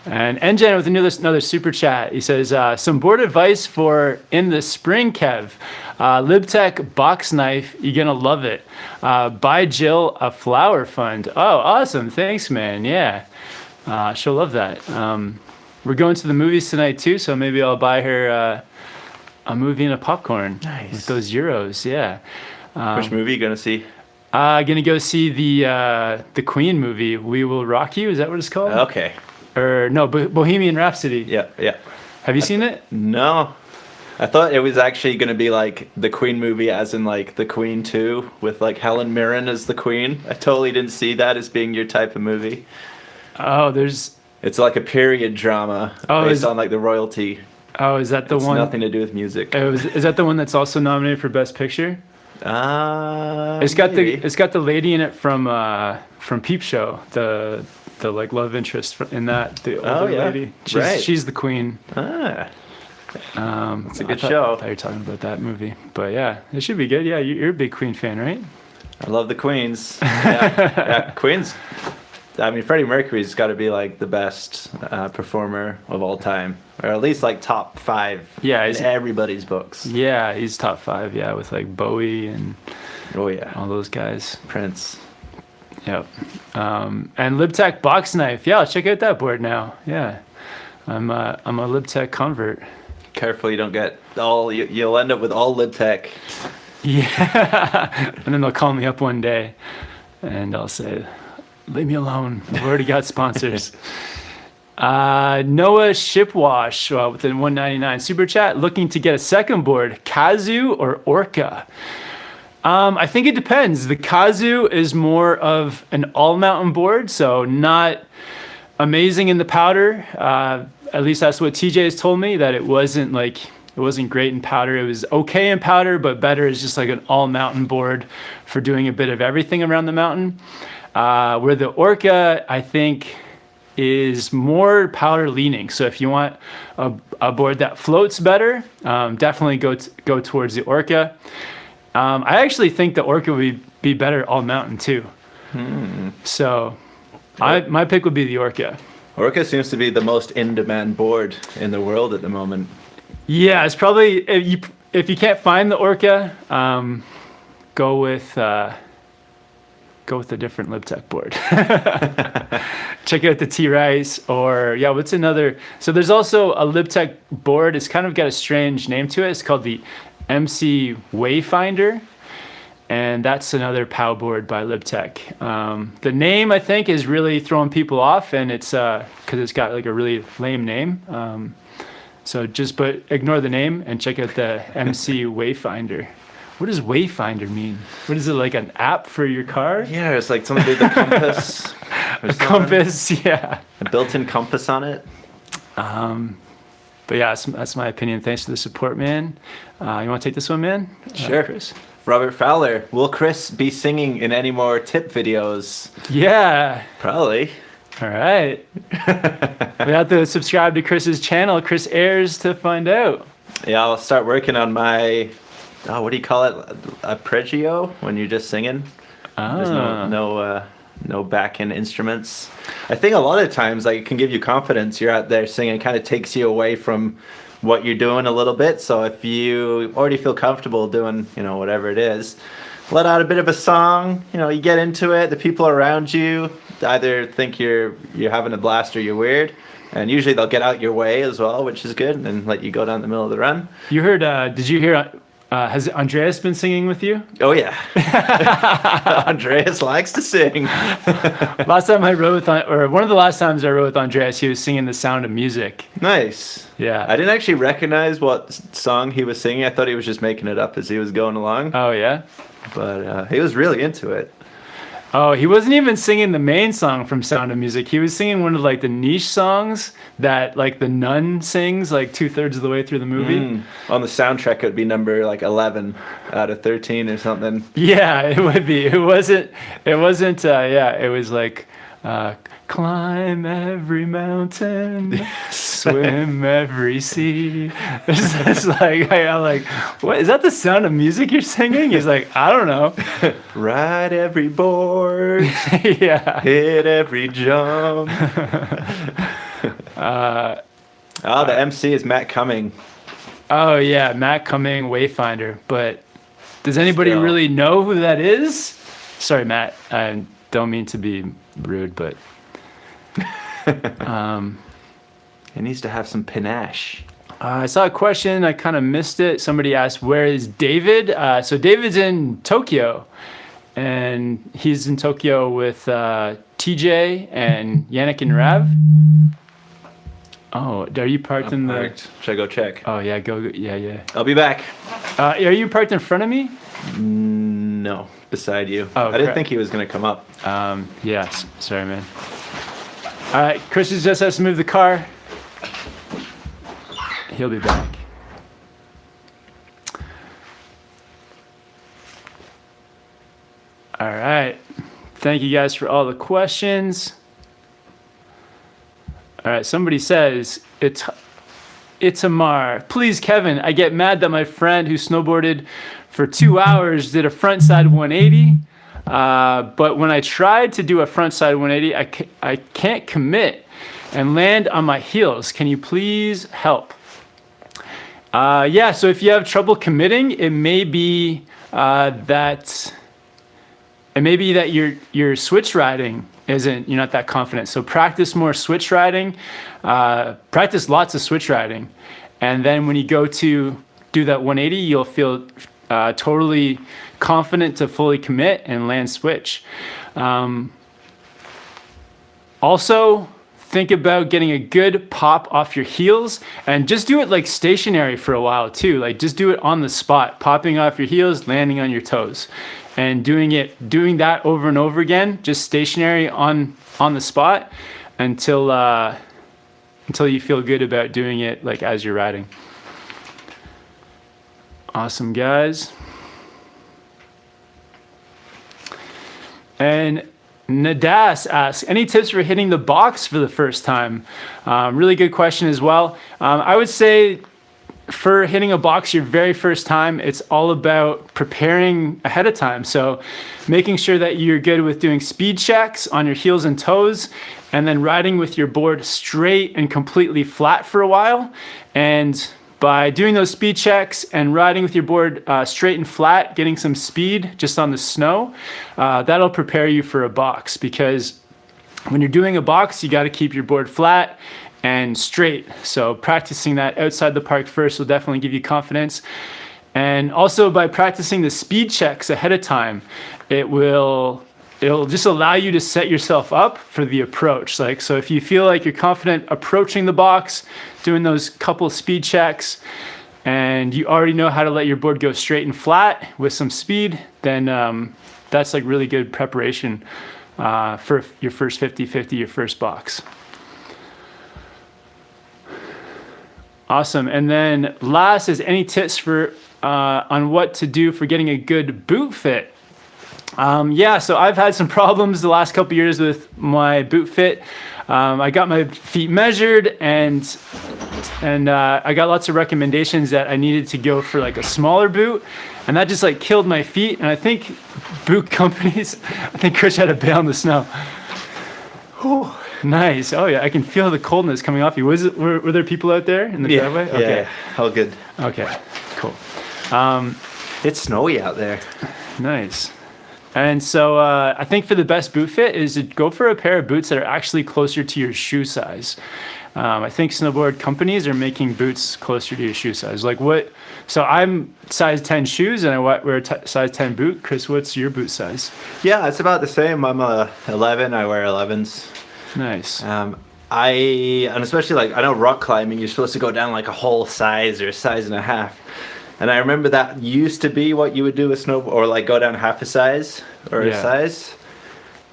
S1: And NGen with another super chat. He says, some board advice for in the spring, Kev. Libtech box knife, you're going to love it. Buy Jill a flower fund. Oh, awesome. Thanks, man. Yeah. She'll love that. We're going to the movies tonight, too, so maybe I'll buy her a movie and a popcorn.
S2: Nice.
S1: With those euros, yeah.
S2: Which movie are you going to see?
S1: Gonna go see the Queen movie, We Will Rock You. Is that what it's called?
S2: Okay.
S1: Or no, Bohemian Rhapsody.
S2: Yeah.
S1: Have you seen it?
S2: No. I thought it was actually going to be like the Queen movie as in like the Queen 2 with like Helen Mirren as the Queen. I totally didn't see that as being your type of movie.
S1: Oh, it's
S2: like a period drama based on like the royalty.
S1: Oh, is that the one?
S2: It's nothing to do with music.
S1: Is that the one that's also nominated for Best Picture? It's got the lady in it from Peep Show, the like love interest in that, the older lady. She's the queen.
S2: It's a good show.
S1: I thought you were talking about that movie, but yeah, it should be good. Yeah, you're a big Queen fan, right?
S2: I love the Queens. Yeah, Queens. I mean, Freddie Mercury's got to be like the best performer of all time, or at least like top 5.
S1: Yeah,
S2: in everybody's books.
S1: Yeah, he's top 5. Yeah, with like Bowie and all those guys.
S2: Prince.
S1: Yep. And Libtech box knife. Yeah, I'll check out that board now. Yeah, I'm a Libtech convert.
S2: Careful, you don't get you'll end up with all Libtech.
S1: Yeah, and then they'll call me up one day, and I'll say, leave me alone. I've already got sponsors. Noah Shipwash with the 199 super chat, looking to get a second board, Kazoo or Orca? I think it depends. The Kazoo is more of an all-mountain board, so not amazing in the powder. At least that's what TJ has told me, that it wasn't great in powder. It was okay in powder, but better is just like an all-mountain board for doing a bit of everything around the mountain. Where the Orca, I think, is more powder leaning. So if you want a board that floats better, definitely go towards the Orca. I actually think the Orca would be better all mountain too. So my pick would be the Orca.
S2: Orca seems to be the most in-demand board in the world at the moment.
S1: Yeah, it's probably, if you can't find the Orca, go with... go with a different LibTech board. Check out the T-Rice, or what's another? So there's also a LibTech board. It's kind of got a strange name to it. It's called the MC Wayfinder, and that's another POW board by LibTech. The name, I think, is really throwing people off, and it's because it's got like a really lame name. But ignore the name and check out the MC Wayfinder. What does Wayfinder mean? What is it, like an app for your car?
S2: Yeah, it's like something with a compass.
S1: A compass, yeah.
S2: A built-in compass on it.
S1: But yeah, that's my opinion. Thanks for the support, man. You want to take this one, man?
S2: Sure.
S1: Chris?
S2: Robert Fowler, will Chris be singing in any more tip videos?
S1: Yeah.
S2: Probably.
S1: All right. We have to subscribe to Chris's channel, Chris Ayers, to find out.
S2: Yeah, I'll start working on my... Oh, what do you call it? Arpeggio when you're just singing. There's no back-end instruments. I think a lot of times, like, it can give you confidence. You're out there singing, it kind of takes you away from what you're doing a little bit. So if you already feel comfortable doing, whatever it is, let out a bit of a song. You get into it. The people around you either think you're having a blast or you're weird. And usually they'll get out your way as well, which is good, and let you go down the middle of the run.
S1: You heard? Did you hear? Has Andreas been singing with you?
S2: Oh, yeah. Andreas likes to sing.
S1: Last time I rode with, one of the last times I rode with Andreas, he was singing The Sound of Music.
S2: Nice.
S1: Yeah.
S2: I didn't actually recognize what song he was singing. I thought he was just making it up as he was going along.
S1: Oh, yeah?
S2: But he was really into it.
S1: Oh, he wasn't even singing the main song from Sound of Music. He was singing one of like the niche songs that like the nun sings like 2/3 of the way through the movie.
S2: On the soundtrack, it would be number like 11 out of 13 or something.
S1: Yeah, it would be. It wasn't. It was like climb every mountain, swim every sea. It's like I'm like, what is that? The Sound of Music you're singing? He's like, I don't know.
S2: Ride every board.
S1: Yeah.
S2: Hit every jump. The MC is Matt Cumming.
S1: Oh yeah, Matt Cumming, Wayfinder. But does anybody really know who that is? Sorry, Matt. I don't mean to be rude, but
S2: It needs to have some panache.
S1: I saw a question. I kind of missed it. Somebody asked, where is David? So David's in Tokyo, and he's in Tokyo with TJ and Yannick and Rav. Oh, are you parked in the...
S2: Should I go check?
S1: Oh, yeah, go. Yeah.
S2: I'll be back.
S1: Are you parked in front of me?
S2: No, beside you.
S1: Oh,
S2: I didn't think he was going to come up.
S1: Yes. Sorry, man. All right, Chris just has to move the car. He'll be back. All right. Thank you guys for all the questions. All right, somebody says, it's Amar. Please, Kevin, I get mad that my friend who snowboarded for 2 hours did a frontside 180. But when I tried to do a frontside 180, I can't commit and land on my heels. Can you please help? So if you have trouble committing, it may be that your switch riding you're not that confident. So practice more switch riding, practice lots of switch riding. And then when you go to do that 180, you'll feel totally confident to fully commit and land switch. Also, think about getting a good pop off your heels, and just do it like stationary for a while too. Like just do it on the spot, popping off your heels, landing on your toes. And doing that over and over again, just stationary on the spot until you feel good about doing it like as you're riding. Awesome, guys. And Nadas asks, any tips for hitting the box for the first time? Really good question as well. I would say for hitting a box your very first time, it's all about preparing ahead of time. So making sure that you're good with doing speed checks on your heels and toes, and then riding with your board straight and completely flat for a while. And by doing those speed checks and riding with your board straight and flat, getting some speed just on the snow, that'll prepare you for a box, because when you're doing a box, you got to keep your board flat and straight. So practicing that outside the park first will definitely give you confidence. And also by practicing the speed checks ahead of time, it'll just allow you to set yourself up for the approach. Like, so if you feel like you're confident approaching the box, doing those couple speed checks, and you already know how to let your board go straight and flat with some speed, then that's like really good preparation for your first 50-50, your first box. Awesome. And then last is any tips for on what to do for getting a good boot fit? Yeah, so I've had some problems the last couple years with my boot fit. I got my feet measured, and I got lots of recommendations that I needed to go for like a smaller boot, and that just like killed my feet. And I think boot companies, I think Chris had to bail in the snow. Whew, nice. Oh yeah, I can feel the coldness coming off you. Were there people out there in the driveway? Okay.
S2: Yeah, all good.
S1: Okay, cool.
S2: It's snowy out there.
S1: Nice. And so I think for the best boot fit is to go for a pair of boots that are actually closer to your shoe size. I think snowboard companies are making boots closer to your shoe size. Like what? So I'm size 10 shoes and I wear a size 10 boot. Chris, what's your boot size?
S2: Yeah, it's about the same. I'm a 11. I wear 11s.
S1: Nice.
S2: And especially like I know rock climbing, you're supposed to go down like a whole size or a size and a half. And I remember that used to be what you would do with snowboard, or like go down half a size or a size.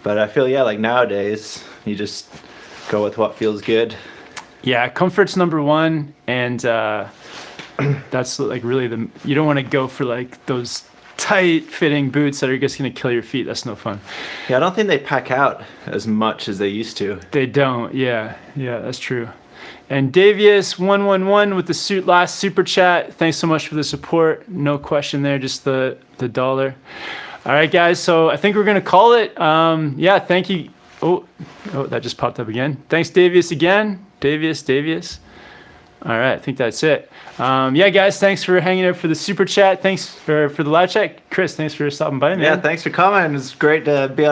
S2: But I feel, like nowadays, you just go with what feels good.
S1: Yeah, comfort's number one. And that's like really you don't want to go for like those tight fitting boots that are just going to kill your feet. That's no fun.
S2: Yeah, I don't think they pack out as much as they used to.
S1: They don't. Yeah, that's true. And Davius111 with the last super chat. Thanks so much for the support. No question there, just the $1. All right, guys. So I think we're gonna call it. Yeah, thank you. Oh, that just popped up again. Thanks, Davius again. Davius. All right, I think that's it. Yeah, guys, thanks for hanging out for the super chat. Thanks for the live chat. Chris, thanks for stopping by, man.
S2: Yeah, thanks for coming. It's great to be able to